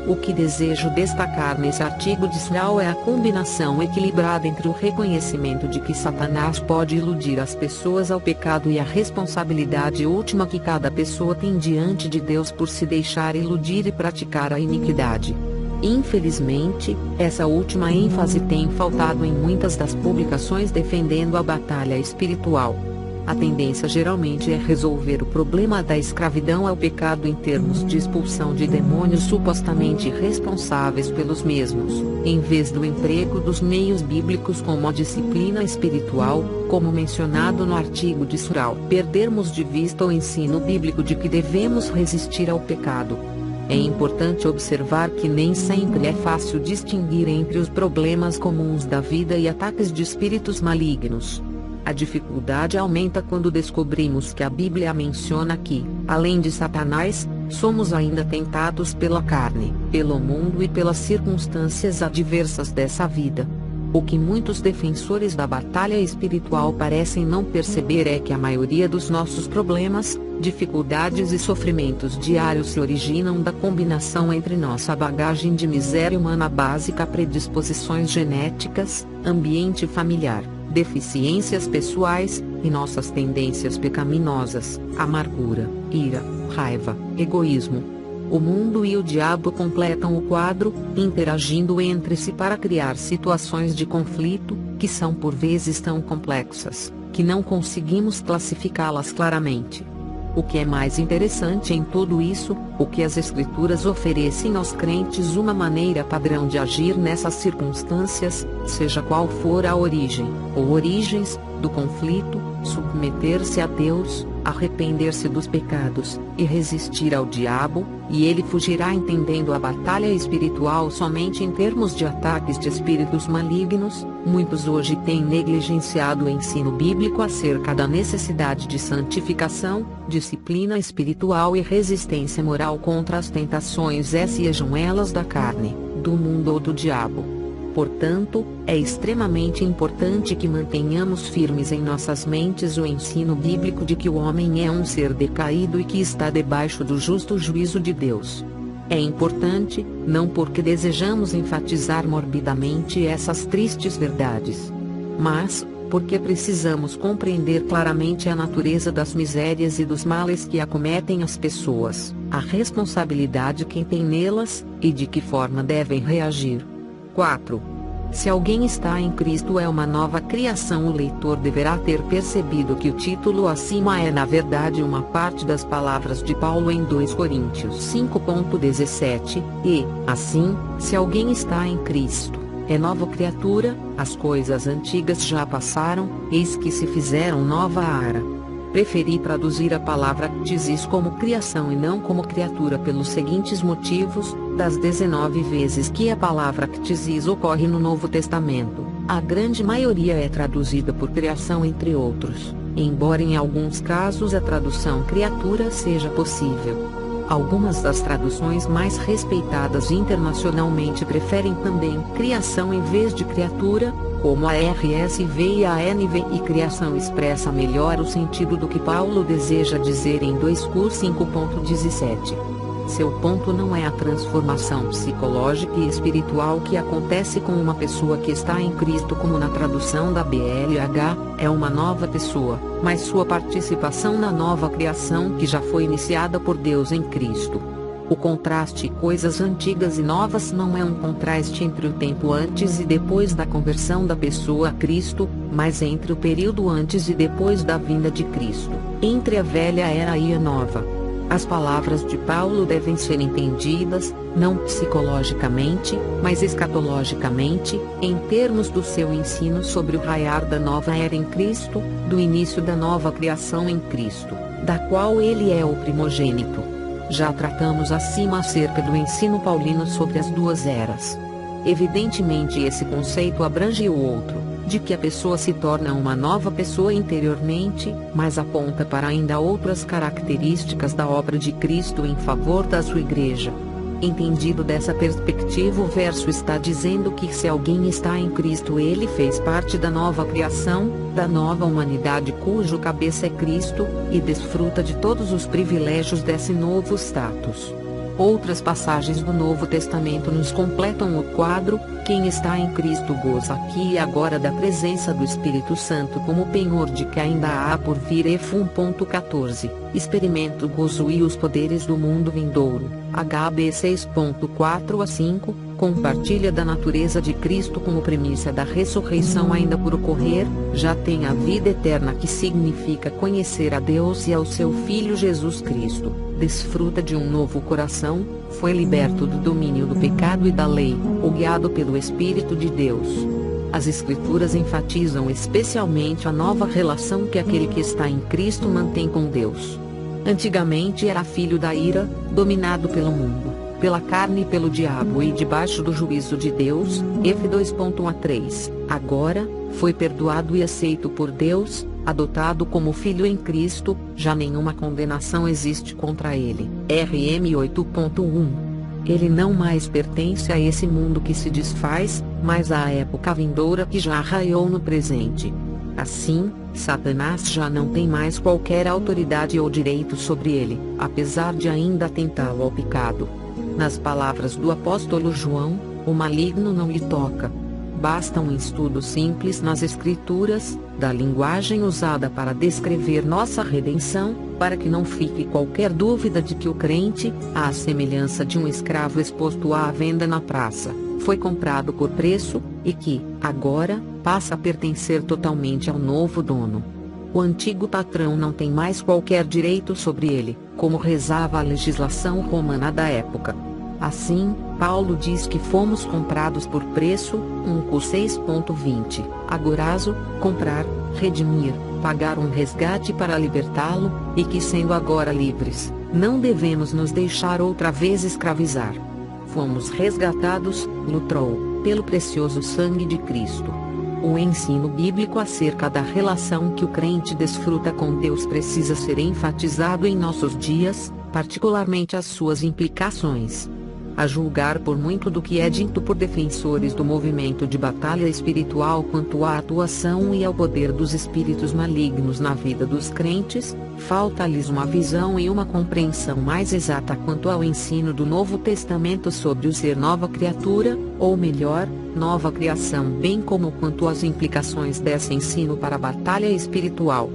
S1: O que desejo destacar nesse artigo de Surall é a combinação equilibrada entre o reconhecimento de que Satanás pode iludir as pessoas ao pecado e a responsabilidade última que cada pessoa tem diante de Deus por se deixar iludir e praticar a iniquidade. Infelizmente, essa última ênfase tem faltado em muitas das publicações defendendo a batalha espiritual. A tendência geralmente é resolver o problema da escravidão ao pecado em termos de expulsão de demônios supostamente responsáveis pelos mesmos, em vez do emprego dos meios bíblicos como a disciplina espiritual, como mencionado no artigo de Surall. Perdermos de vista o ensino bíblico de que devemos resistir ao pecado. É importante observar que nem sempre é fácil distinguir entre os problemas comuns da vida e ataques de espíritos malignos. A dificuldade aumenta quando descobrimos que a Bíblia menciona que, além de Satanás, somos ainda tentados pela carne, pelo mundo e pelas circunstâncias adversas dessa vida. O que muitos defensores da batalha espiritual parecem não perceber é que a maioria dos nossos problemas, dificuldades e sofrimentos diários se originam da combinação entre nossa bagagem de miséria humana básica, predisposições genéticas, ambiente familiar, deficiências pessoais, e nossas tendências pecaminosas, amargura, ira, raiva, egoísmo. O mundo e o diabo completam o quadro, interagindo entre si para criar situações de conflito, que são por vezes tão complexas, que não conseguimos classificá-las claramente. O que é mais interessante em tudo isso, o que as Escrituras oferecem aos crentes uma maneira padrão de agir nessas circunstâncias, seja qual for a origem, ou origens, do conflito: submeter-se a Deus, arrepender-se dos pecados, e resistir ao diabo, e ele fugirá. Entendendo a batalha espiritual somente em termos de ataques de espíritos malignos, muitos hoje têm negligenciado o ensino bíblico acerca da necessidade de santificação, disciplina espiritual e resistência moral contra as tentações, sejam elas da carne, do mundo ou do diabo. Portanto, é extremamente importante que mantenhamos firmes em nossas mentes o ensino bíblico de que o homem é um ser decaído e que está debaixo do justo juízo de Deus. É importante, não porque desejamos enfatizar morbidamente essas tristes verdades, mas porque precisamos compreender claramente a natureza das misérias e dos males que acometem as pessoas, a responsabilidade que tem nelas, e de que forma devem reagir. 4. Se alguém está em Cristo é uma nova criação. O leitor deverá ter percebido que o título acima é na verdade uma parte das palavras de Paulo em 2 Coríntios 5:17, e, assim, se alguém está em Cristo, é nova criatura, as coisas antigas já passaram, eis que se fizeram nova ara. Preferi traduzir a palavra ktisis como criação e não como criatura pelos seguintes motivos: das 19 vezes que a palavra ktisis ocorre no Novo Testamento, a grande maioria é traduzida por criação, entre outros, embora em alguns casos a tradução criatura seja possível. Algumas das traduções mais respeitadas internacionalmente preferem também criação em vez de criatura, como a RSV e a NVI. Criação expressa melhor o sentido do que Paulo deseja dizer em 2 Cor 5:17. Seu ponto não é a transformação psicológica e espiritual que acontece com uma pessoa que está em Cristo, como na tradução da BLH, é uma nova pessoa, mas sua participação na nova criação que já foi iniciada por Deus em Cristo. O contraste coisas antigas e novas não é um contraste entre o tempo antes e depois da conversão da pessoa a Cristo, mas entre o período antes e depois da vinda de Cristo, entre a velha era e a nova. As palavras de Paulo devem ser entendidas, não psicologicamente, mas escatologicamente, em termos do seu ensino sobre o raiar da nova era em Cristo, do início da nova criação em Cristo, da qual ele é o primogênito. Já tratamos acima acerca do ensino paulino sobre as duas eras. Evidentemente esse conceito abrange o outro, de que a pessoa se torna uma nova pessoa interiormente, mas aponta para ainda outras características da obra de Cristo em favor da sua igreja. Entendido dessa perspectiva, o verso está dizendo que se alguém está em Cristo, ele fez parte da nova criação, da nova humanidade cujo cabeça é Cristo, e desfruta de todos os privilégios desse novo status. Outras passagens do Novo Testamento nos completam o quadro: quem está em Cristo goza aqui e agora da presença do Espírito Santo como penhor de que ainda há por vir. Efum 1:14, experimenta o gozo e os poderes do mundo vindouro. HB 6:4-5, compartilha da natureza de Cristo como premissa da ressurreição ainda por ocorrer, já tem a vida eterna, que significa conhecer a Deus e ao seu Filho Jesus Cristo, desfruta de um novo coração, foi liberto do domínio do pecado e da lei, ou guiado pelo Espírito de Deus. As Escrituras enfatizam especialmente a nova relação que aquele que está em Cristo mantém com Deus. Antigamente era filho da ira, dominado pelo mundo, pela carne e pelo diabo e debaixo do juízo de Deus, F 2.1 a 3. Agora, foi perdoado e aceito por Deus, adotado como filho em Cristo, já nenhuma condenação existe contra ele. RM 8.1. Ele não mais pertence a esse mundo que se desfaz, mas à época vindoura que já raiou no presente. Assim, Satanás já não tem mais qualquer autoridade ou direito sobre ele, apesar de ainda tentá-lo ao pecado. Nas palavras do apóstolo João, o maligno não lhe toca. Basta um estudo simples nas Escrituras, da linguagem usada para descrever nossa redenção, para que não fique qualquer dúvida de que o crente, à semelhança de um escravo exposto à venda na praça, foi comprado por preço, e que, agora, passa a pertencer totalmente ao novo dono. O antigo patrão não tem mais qualquer direito sobre ele, como rezava a legislação romana da época. Assim, Paulo diz que fomos comprados por preço, 1 Cor 6.20, agorazo, comprar, redimir, pagar um resgate para libertá-lo, e que sendo agora livres, não devemos nos deixar outra vez escravizar. Fomos resgatados, lutrou, pelo precioso sangue de Cristo. O ensino bíblico acerca da relação que o crente desfruta com Deus precisa ser enfatizado em nossos dias, particularmente as suas implicações. A julgar por muito do que é dito por defensores do movimento de batalha espiritual quanto à atuação e ao poder dos espíritos malignos na vida dos crentes, falta-lhes uma visão e uma compreensão mais exata quanto ao ensino do Novo Testamento sobre o ser nova criatura, ou melhor, nova criação, bem como quanto às implicações desse ensino para a batalha espiritual.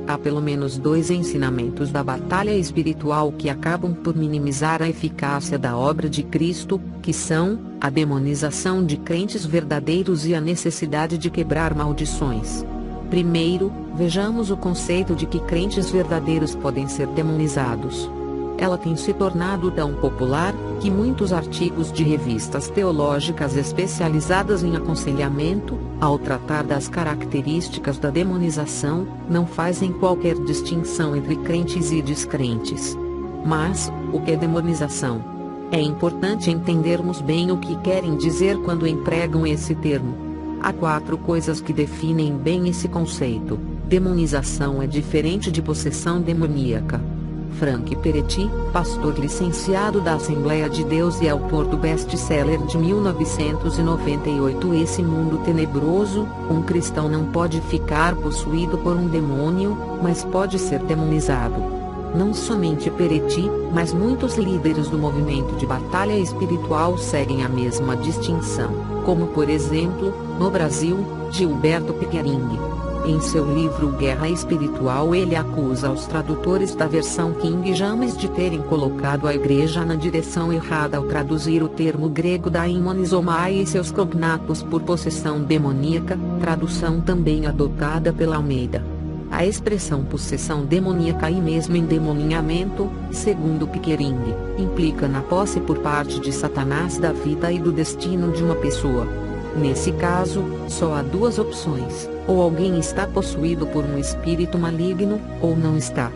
S1: Há pelo menos dois ensinamentos da batalha espiritual que acabam por minimizar a eficácia da obra de Cristo, que são a demonização de crentes verdadeiros e a necessidade de quebrar maldições. Primeiro, vejamos o conceito de que crentes verdadeiros podem ser demonizados. Ela tem se tornado tão popular, que muitos artigos de revistas teológicas especializadas em aconselhamento, ao tratar das características da demonização, não fazem qualquer distinção entre crentes e descrentes. Mas, o que é demonização? É importante entendermos bem o que querem dizer quando empregam esse termo. Há 4 coisas que definem bem esse conceito. Demonização é diferente de possessão demoníaca. Frank Peretti, pastor licenciado da Assembleia de Deus e autor do best-seller de 1998 Esse Mundo Tenebroso, um cristão não pode ficar possuído por um demônio, mas pode ser demonizado. Não somente Peretti, mas muitos líderes do movimento de batalha espiritual seguem a mesma distinção, como por exemplo, no Brasil, Gilberto Pickering. Em seu livro Guerra Espiritual ele acusa os tradutores da versão King James de terem colocado a igreja na direção errada ao traduzir o termo grego daimonisomai e seus cognatos por possessão demoníaca, tradução também adotada pela Almeida. A expressão possessão demoníaca e mesmo endemoninhamento, segundo Pickering, implica na posse por parte de Satanás da vida e do destino de uma pessoa. Nesse caso, só há 2 opções: ou alguém está possuído por um espírito maligno, ou não está.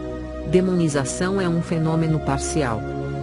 S1: Demonização é um fenômeno parcial.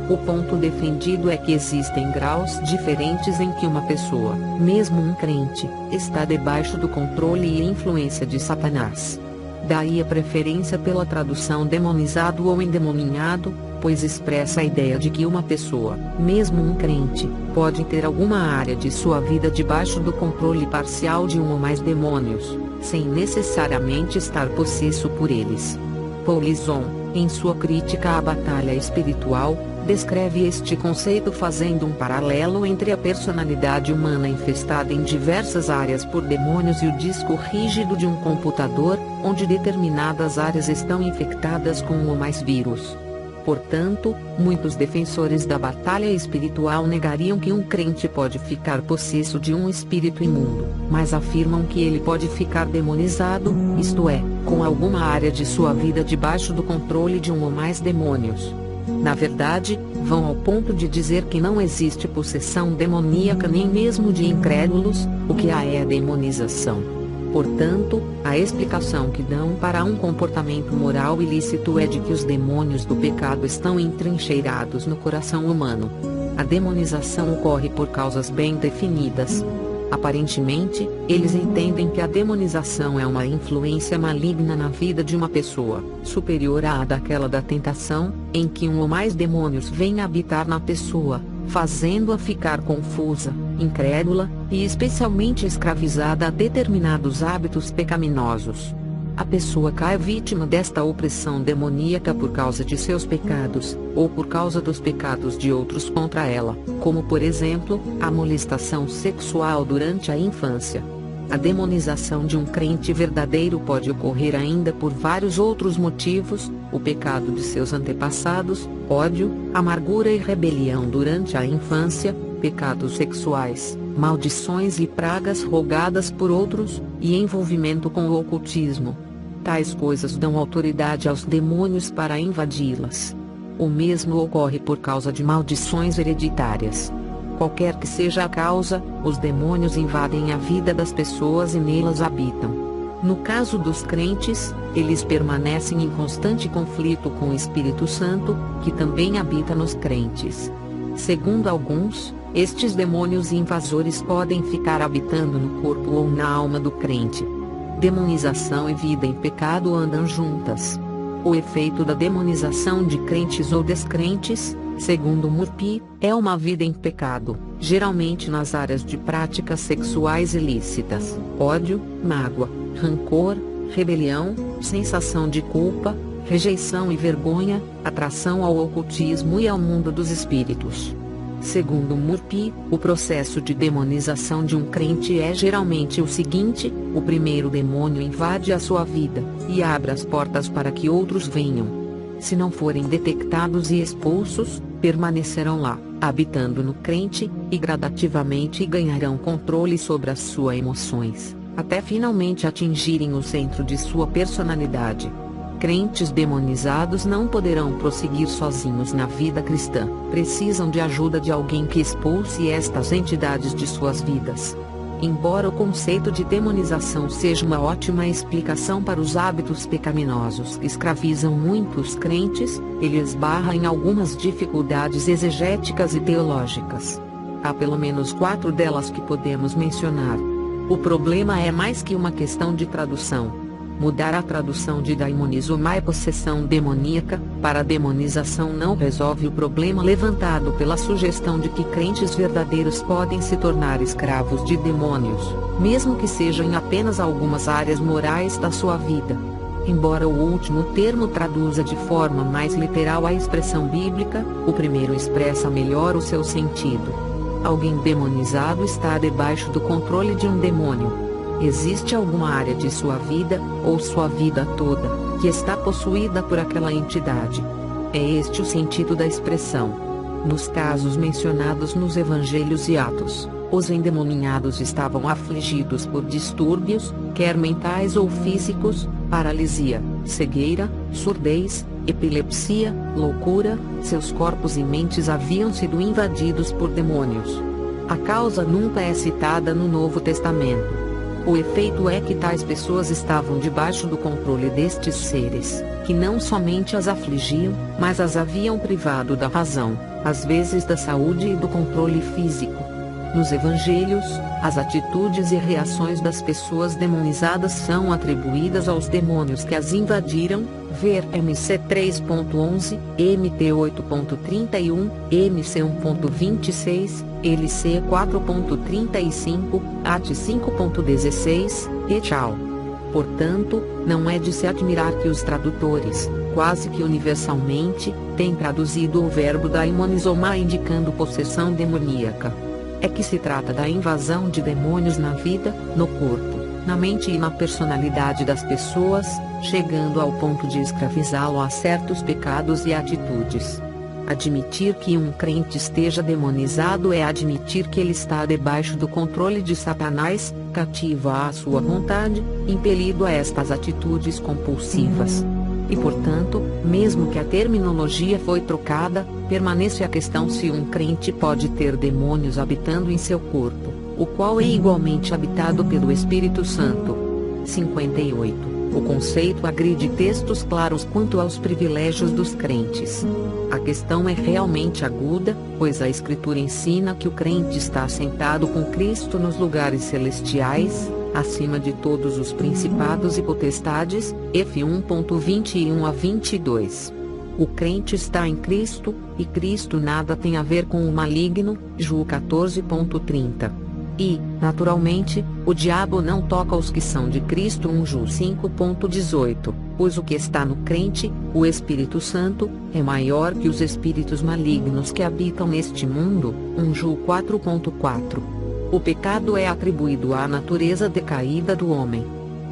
S1: O ponto defendido é que existem graus diferentes em que uma pessoa, mesmo um crente, está debaixo do controle e influência de Satanás. Daí a preferência pela tradução demonizado ou endemoninhado, pois expressa a ideia de que uma pessoa, mesmo um crente, pode ter alguma área de sua vida debaixo do controle parcial de um ou mais demônios, sem necessariamente estar possesso por eles. Paul Lison, em sua crítica à batalha espiritual, descreve este conceito fazendo um paralelo entre a personalidade humana infestada em diversas áreas por demônios e o disco rígido de um computador, onde determinadas áreas estão infectadas com um ou mais vírus. Portanto, muitos defensores da batalha espiritual negariam que um crente pode ficar possesso de um espírito imundo, mas afirmam que ele pode ficar demonizado, isto é, com alguma área de sua vida debaixo do controle de um ou mais demônios. Na verdade, vão ao ponto de dizer que não existe possessão demoníaca nem mesmo de incrédulos, o que há é a demonização. Portanto, a explicação que dão para um comportamento moral ilícito é de que os demônios do pecado estão entrincheirados no coração humano. A demonização ocorre por causas bem definidas. Aparentemente, eles entendem que a demonização é uma influência maligna na vida de uma pessoa, superior à daquela da tentação, em que um ou mais demônios vêm habitar na pessoa, fazendo-a ficar confusa, incrédula, e especialmente escravizada a determinados hábitos pecaminosos. A pessoa cai vítima desta opressão demoníaca por causa de seus pecados, ou por causa dos pecados de outros contra ela, como por exemplo, a molestação sexual durante a infância. A demonização de um crente verdadeiro pode ocorrer ainda por vários outros motivos: o pecado de seus antepassados, ódio, amargura e rebelião durante a infância, pecados sexuais, maldições e pragas rogadas por outros, e envolvimento com o ocultismo. Tais coisas dão autoridade aos demônios para invadi-las. O mesmo ocorre por causa de maldições hereditárias. Qualquer que seja a causa, os demônios invadem a vida das pessoas e nelas habitam. No caso dos crentes, eles permanecem em constante conflito com o Espírito Santo, que também habita nos crentes. Segundo alguns, estes demônios invasores podem ficar habitando no corpo ou na alma do crente. Demonização e vida em pecado andam juntas. O efeito da demonização de crentes ou descrentes, segundo Murphy, é uma vida em pecado, geralmente nas áreas de práticas sexuais ilícitas, ódio, mágoa, rancor, rebelião, sensação de culpa, rejeição e vergonha, atração ao ocultismo e ao mundo dos espíritos. Segundo Murphy, o processo de demonização de um crente é geralmente o seguinte: o primeiro demônio invade a sua vida, e abre as portas para que outros venham. Se não forem detectados e expulsos, permanecerão lá, habitando no crente, e gradativamente ganharão controle sobre as suas emoções, até finalmente atingirem o centro de sua personalidade. Crentes demonizados não poderão prosseguir sozinhos na vida cristã, precisam de ajuda de alguém que expulse estas entidades de suas vidas. Embora o conceito de demonização seja uma ótima explicação para os hábitos pecaminosos que escravizam muitos crentes, ele esbarra em algumas dificuldades exegéticas e teológicas. Há pelo menos 4 delas que podemos mencionar. O problema é mais que uma questão de tradução. Mudar a tradução de daimonisomai, possessão demoníaca, para demonização não resolve o problema levantado pela sugestão de que crentes verdadeiros podem se tornar escravos de demônios, mesmo que sejam em apenas algumas áreas morais da sua vida. Embora o último termo traduza de forma mais literal a expressão bíblica, o primeiro expressa melhor o seu sentido. Alguém demonizado está debaixo do controle de um demônio. Existe alguma área de sua vida, ou sua vida toda, que está possuída por aquela entidade. É este o sentido da expressão. Nos casos mencionados nos Evangelhos e Atos, os endemoninhados estavam afligidos por distúrbios, quer mentais ou físicos, paralisia, cegueira, surdez, epilepsia, loucura. Seus corpos e mentes haviam sido invadidos por demônios. A causa nunca é citada no Novo Testamento. O efeito é que tais pessoas estavam debaixo do controle destes seres, que não somente as afligiam, mas as haviam privado da razão, às vezes da saúde e do controle físico. Nos Evangelhos, as atitudes e reações das pessoas demonizadas são atribuídas aos demônios que as invadiram, ver MC 3.11, MT 8.31, MC 1.26, LC 4.35, AT 5.16, e tchau. Portanto, não é de se admirar que os tradutores, quase que universalmente, têm traduzido o verbo daimonizomai indicando possessão demoníaca. É que se trata da invasão de demônios na vida, no corpo, na mente e na personalidade das pessoas, chegando ao ponto de escravizá-lo a certos pecados e atitudes. Admitir que um crente esteja demonizado é admitir que ele está debaixo do controle de Satanás, cativo à sua vontade, impelido a estas atitudes compulsivas. E portanto, mesmo que a terminologia foi trocada, permanece a questão se um crente pode ter demônios habitando em seu corpo, o qual é igualmente habitado pelo Espírito Santo. 58. O conceito agride textos claros quanto aos privilégios dos crentes. A questão é realmente aguda, pois a Escritura ensina que o crente está assentado com Cristo nos lugares celestiais, acima de todos os principados e potestades, F 1:21 a 22. O crente está em Cristo, e Cristo nada tem a ver com o maligno, Ju 14:30. E, naturalmente, o diabo não toca os que são de Cristo, 1 Ju 5:18, pois o que está no crente, o Espírito Santo, é maior que os espíritos malignos que habitam neste mundo, 1 Ju 4:4. O pecado é atribuído à natureza decaída do homem.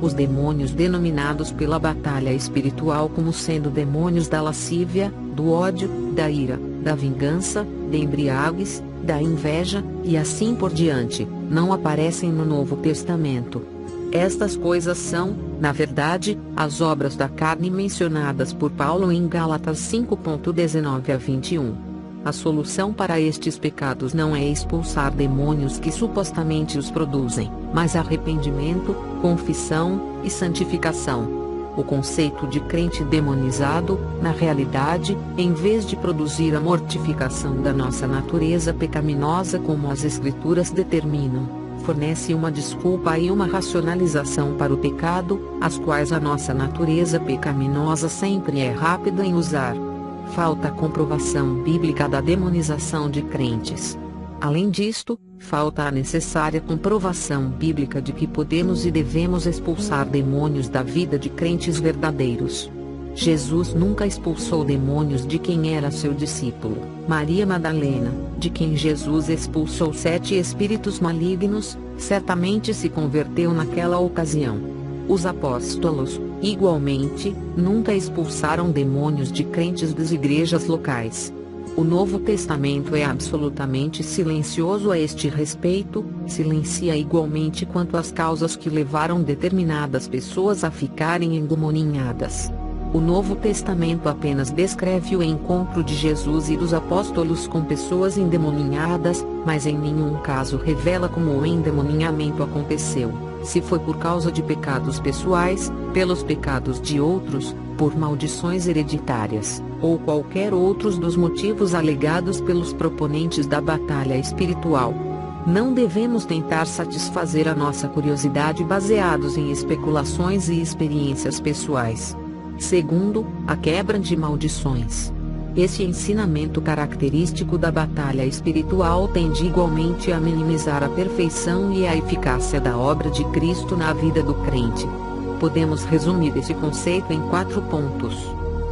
S1: Os demônios denominados pela batalha espiritual como sendo demônios da lascívia, do ódio, da ira, da vingança, de embriaguez, da inveja, e assim por diante, não aparecem no Novo Testamento. Estas coisas são, na verdade, as obras da carne mencionadas por Paulo em Gálatas 5:19 a 21. A solução para estes pecados não é expulsar demônios que supostamente os produzem, mas arrependimento, confissão e santificação. O conceito de crente demonizado, na realidade, em vez de produzir a mortificação da nossa natureza pecaminosa como as Escrituras determinam, fornece uma desculpa e uma racionalização para o pecado, as quais a nossa natureza pecaminosa sempre é rápida em usar. Falta a comprovação bíblica da demonização de crentes. Além disto, falta a necessária comprovação bíblica de que podemos e devemos expulsar demônios da vida de crentes verdadeiros. Jesus nunca expulsou demônios de quem era seu discípulo, Maria Madalena, de quem Jesus expulsou 7 espíritos malignos, certamente se converteu naquela ocasião. Os apóstolos, igualmente, nunca expulsaram demônios de crentes das igrejas locais. O Novo Testamento é absolutamente silencioso a este respeito, silencia igualmente quanto às causas que levaram determinadas pessoas a ficarem endemoninhadas. O Novo Testamento apenas descreve o encontro de Jesus e dos apóstolos com pessoas endemoninhadas, mas em nenhum caso revela como o endemoninhamento aconteceu, se foi por causa de pecados pessoais, pelos pecados de outros, por maldições hereditárias, ou qualquer outros dos motivos alegados pelos proponentes da batalha espiritual. Não devemos tentar satisfazer a nossa curiosidade baseados em especulações e experiências pessoais. Segundo, a quebra de maldições. Esse ensinamento característico da batalha espiritual tende igualmente a minimizar a perfeição e a eficácia da obra de Cristo na vida do crente. Podemos resumir esse conceito em 4 pontos.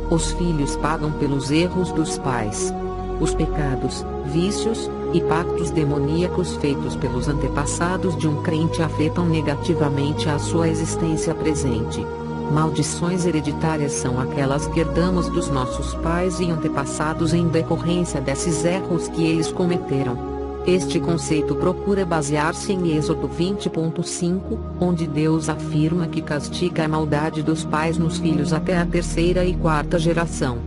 S1: Os filhos pagam pelos erros dos pais. Os pecados, vícios e pactos demoníacos feitos pelos antepassados de um crente afetam negativamente a sua existência presente. Maldições hereditárias são aquelas que herdamos dos nossos pais e antepassados em decorrência desses erros que eles cometeram. Este conceito procura basear-se em Êxodo 20:5, onde Deus afirma que castiga a maldade dos pais nos filhos até a 3ª e 4ª geração.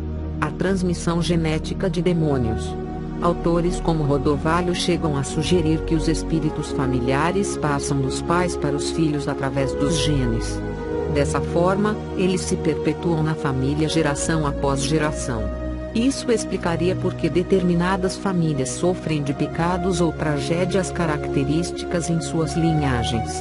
S1: A transmissão genética de demônios. Autores como Rodovalho chegam a sugerir que os espíritos familiares passam dos pais para os filhos através dos genes. Dessa forma, eles se perpetuam na família geração após geração. Isso explicaria por que determinadas famílias sofrem de pecados ou tragédias características em suas linhagens.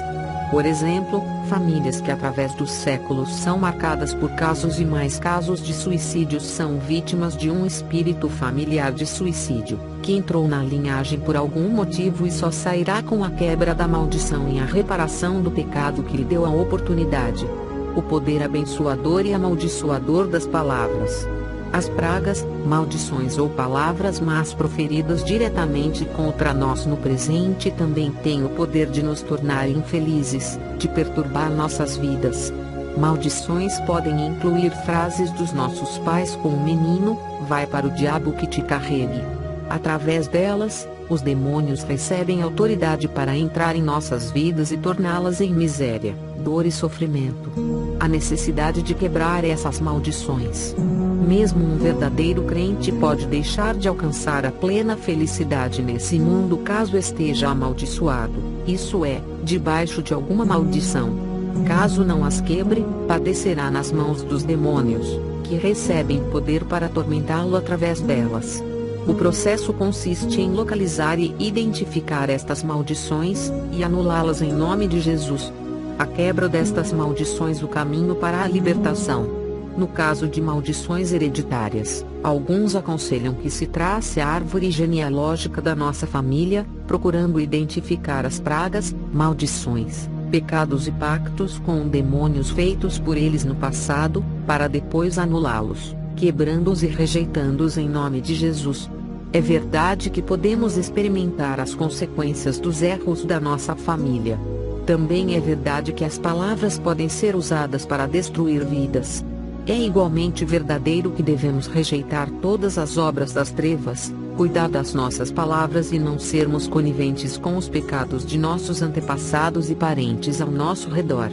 S1: Por exemplo, famílias que através dos séculos são marcadas por casos e mais casos de suicídios são vítimas de um espírito familiar de suicídio, que entrou na linhagem por algum motivo e só sairá com a quebra da maldição e a reparação do pecado que lhe deu a oportunidade. O poder abençoador e amaldiçoador das palavras. As pragas, maldições ou palavras más proferidas diretamente contra nós no presente também têm o poder de nos tornar infelizes, de perturbar nossas vidas. Maldições podem incluir frases dos nossos pais como menino, vai para o diabo que te carregue. Através delas, os demônios recebem autoridade para entrar em nossas vidas e torná-las em miséria, dor e sofrimento. A necessidade de quebrar essas maldições. Mesmo um verdadeiro crente pode deixar de alcançar a plena felicidade nesse mundo caso esteja amaldiçoado, isso é, debaixo de alguma maldição. Caso não as quebre, padecerá nas mãos dos demônios, que recebem poder para atormentá-lo através delas. O processo consiste em localizar e identificar estas maldições, e anulá-las em nome de Jesus. A quebra destas maldições o caminho para a libertação. No caso de maldições hereditárias, alguns aconselham que se trace a árvore genealógica da nossa família, procurando identificar as pragas, maldições, pecados e pactos com demônios feitos por eles no passado, para depois anulá-los, quebrando-os e rejeitando-os em nome de Jesus. É verdade que podemos experimentar as consequências dos erros da nossa família. Também é verdade que as palavras podem ser usadas para destruir vidas. É igualmente verdadeiro que devemos rejeitar todas as obras das trevas, cuidar das nossas palavras e não sermos coniventes com os pecados de nossos antepassados e parentes ao nosso redor.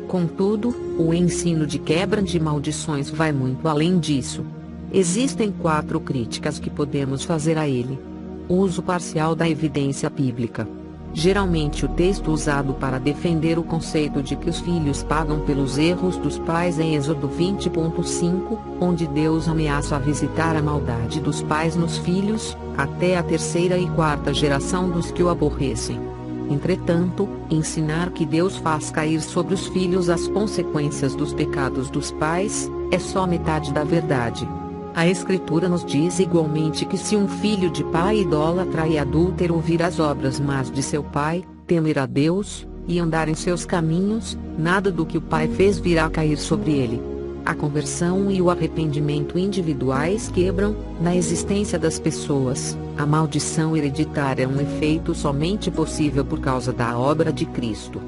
S1: Contudo, o ensino de quebra de maldições vai muito além disso. Existem 4 críticas que podemos fazer a ele. Uso parcial da evidência bíblica. Geralmente o texto usado para defender o conceito de que os filhos pagam pelos erros dos pais é Êxodo 20.5, onde Deus ameaça visitar a maldade dos pais nos filhos, até a 3ª e 4ª geração dos que o aborrecem. Entretanto, ensinar que Deus faz cair sobre os filhos as consequências dos pecados dos pais, é só metade da verdade. A Escritura nos diz igualmente que se um filho de pai idólatra e adúltero ouvir as obras más de seu pai, temer a Deus, e andar em seus caminhos, nada do que o pai fez virá cair sobre ele. A conversão e o arrependimento individuais quebram, na existência das pessoas, a maldição hereditária, um efeito somente possível por causa da obra de Cristo.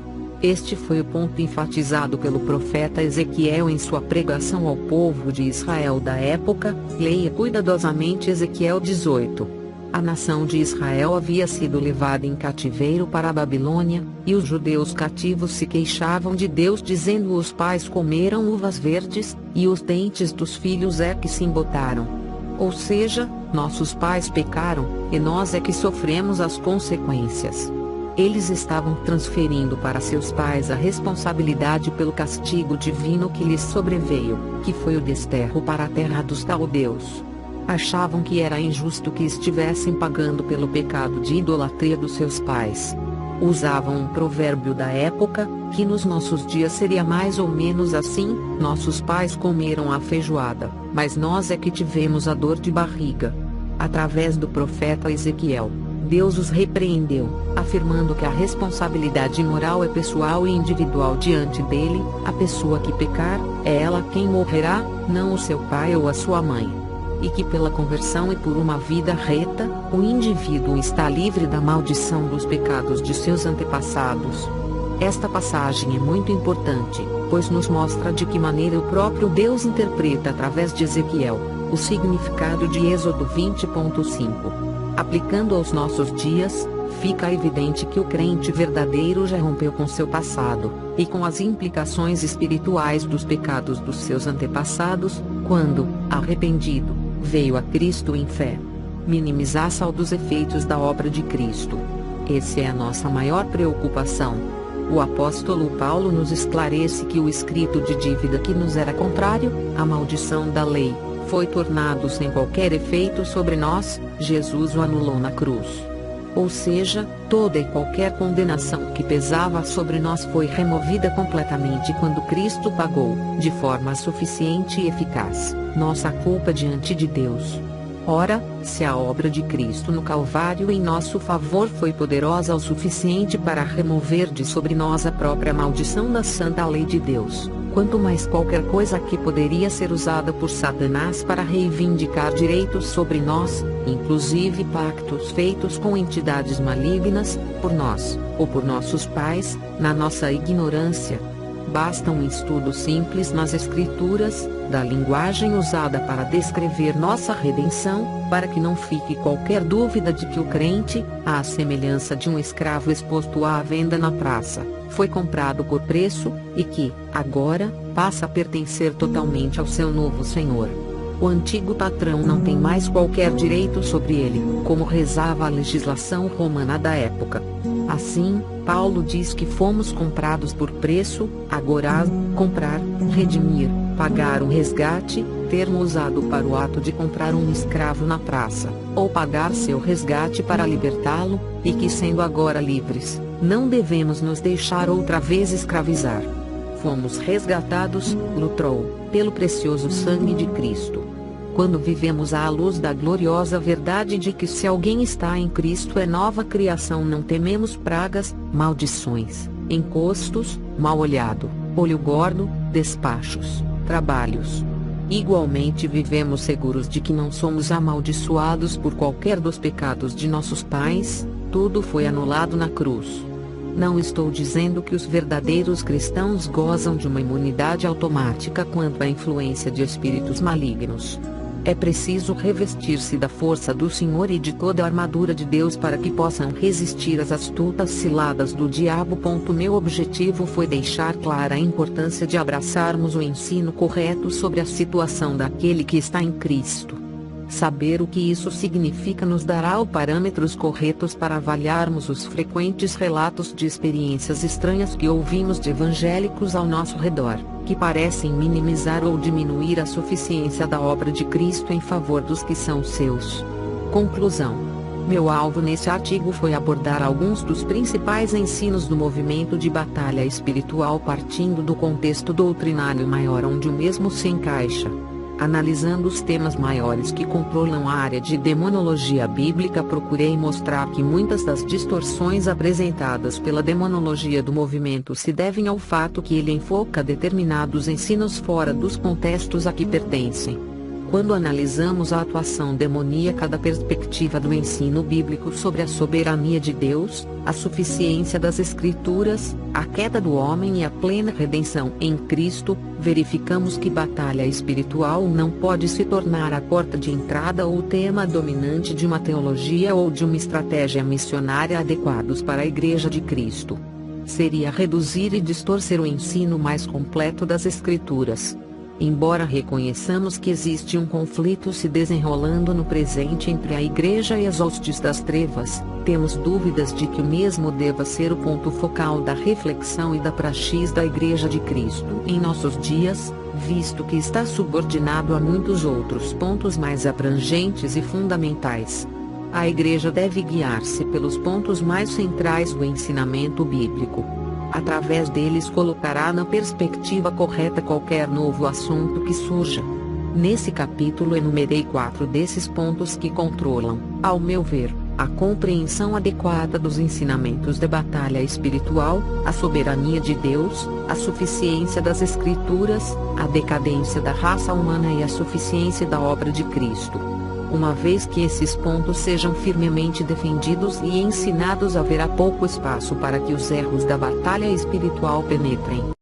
S1: Este foi o ponto enfatizado pelo profeta Ezequiel em sua pregação ao povo de Israel da época. Leia cuidadosamente Ezequiel 18. A nação de Israel havia sido levada em cativeiro para a Babilônia, e os judeus cativos se queixavam de Deus dizendo: os pais comeram uvas verdes, e os dentes dos filhos é que se embotaram. Ou seja, nossos pais pecaram, e nós é que sofremos as consequências. Eles estavam transferindo para seus pais a responsabilidade pelo castigo divino que lhes sobreveio, que foi o desterro para a terra dos caldeus. Achavam que era injusto que estivessem pagando pelo pecado de idolatria dos seus pais. Usavam um provérbio da época, que nos nossos dias seria mais ou menos assim: nossos pais comeram a feijoada, mas nós é que tivemos a dor de barriga. Através do profeta Ezequiel, Deus os repreendeu, afirmando que a responsabilidade moral é pessoal e individual diante dele. A pessoa que pecar, é ela quem morrerá, não o seu pai ou a sua mãe. E que pela conversão e por uma vida reta, o indivíduo está livre da maldição dos pecados de seus antepassados. Esta passagem é muito importante, pois nos mostra de que maneira o próprio Deus interpreta através de Ezequiel o significado de Êxodo 20.5. Aplicando aos nossos dias, fica evidente que o crente verdadeiro já rompeu com seu passado, e com as implicações espirituais dos pecados dos seus antepassados, quando, arrependido, veio a Cristo em fé. Minimizar dos efeitos da obra de Cristo. Essa é a nossa maior preocupação. O apóstolo Paulo nos esclarece que o escrito de dívida que nos era contrário, a maldição da lei, foi tornado sem qualquer efeito sobre nós. Jesus o anulou na cruz. Ou seja, toda e qualquer condenação que pesava sobre nós foi removida completamente quando Cristo pagou, de forma suficiente e eficaz, nossa culpa diante de Deus. Ora, se a obra de Cristo no Calvário em nosso favor foi poderosa o suficiente para remover de sobre nós a própria maldição da santa lei de Deus, quanto mais qualquer coisa que poderia ser usada por Satanás para reivindicar direitos sobre nós, inclusive pactos feitos com entidades malignas, por nós, ou por nossos pais, na nossa ignorância. Basta um estudo simples nas Escrituras, da linguagem usada para descrever nossa redenção, para que não fique qualquer dúvida de que o crente, à semelhança de um escravo exposto à venda na praça, foi comprado por preço, e que, agora, passa a pertencer totalmente ao seu novo senhor. O antigo patrão não tem mais qualquer direito sobre ele, como rezava a legislação romana da época. Assim, Paulo diz que fomos comprados por preço, agora, comprar, redimir, pagar um resgate, termo usado para o ato de comprar um escravo na praça, ou pagar seu resgate para libertá-lo, e que sendo agora livres, não devemos nos deixar outra vez escravizar. Fomos resgatados, lutrou, pelo precioso sangue de Cristo. Quando vivemos à luz da gloriosa verdade de que se alguém está em Cristo é nova criação, não tememos pragas, maldições, encostos, mal-olhado, olho gordo, despachos, trabalhos. Igualmente vivemos seguros de que não somos amaldiçoados por qualquer dos pecados de nossos pais, tudo foi anulado na cruz. Não estou dizendo que os verdadeiros cristãos gozam de uma imunidade automática quanto à influência de espíritos malignos. É preciso revestir-se da força do Senhor e de toda a armadura de Deus para que possam resistir às astutas ciladas do diabo. Meu objetivo foi deixar clara a importância de abraçarmos o ensino correto sobre a situação daquele que está em Cristo. Saber o que isso significa nos dará os parâmetros corretos para avaliarmos os frequentes relatos de experiências estranhas que ouvimos de evangélicos ao nosso redor, que parecem minimizar ou diminuir a suficiência da obra de Cristo em favor dos que são seus. Conclusão. Meu alvo nesse artigo foi abordar alguns dos principais ensinos do movimento de batalha espiritual partindo do contexto doutrinário maior onde o mesmo se encaixa. Analisando os temas maiores que controlam a área de demonologia bíblica, procurei mostrar que muitas das distorções apresentadas pela demonologia do movimento se devem ao fato que ele enfoca determinados ensinos fora dos contextos a que pertencem. Quando analisamos a atuação demoníaca da perspectiva do ensino bíblico sobre a soberania de Deus, a suficiência das Escrituras, a queda do homem e a plena redenção em Cristo, verificamos que batalha espiritual não pode se tornar a porta de entrada ou o tema dominante de uma teologia ou de uma estratégia missionária adequados para a Igreja de Cristo. Seria reduzir e distorcer o ensino mais completo das Escrituras. Embora reconheçamos que existe um conflito se desenrolando no presente entre a Igreja e as hostes das trevas, temos dúvidas de que o mesmo deva ser o ponto focal da reflexão e da praxis da Igreja de Cristo em nossos dias, visto que está subordinado a muitos outros pontos mais abrangentes e fundamentais. A Igreja deve guiar-se pelos pontos mais centrais do ensinamento bíblico. Através deles colocará na perspectiva correta qualquer novo assunto que surja. Nesse capítulo enumerei 4 desses pontos que controlam, ao meu ver, a compreensão adequada dos ensinamentos de batalha espiritual, a soberania de Deus, a suficiência das Escrituras, a decadência da raça humana e a suficiência da obra de Cristo. Uma vez que esses pontos sejam firmemente defendidos e ensinados, haverá pouco espaço para que os erros da batalha espiritual penetrem.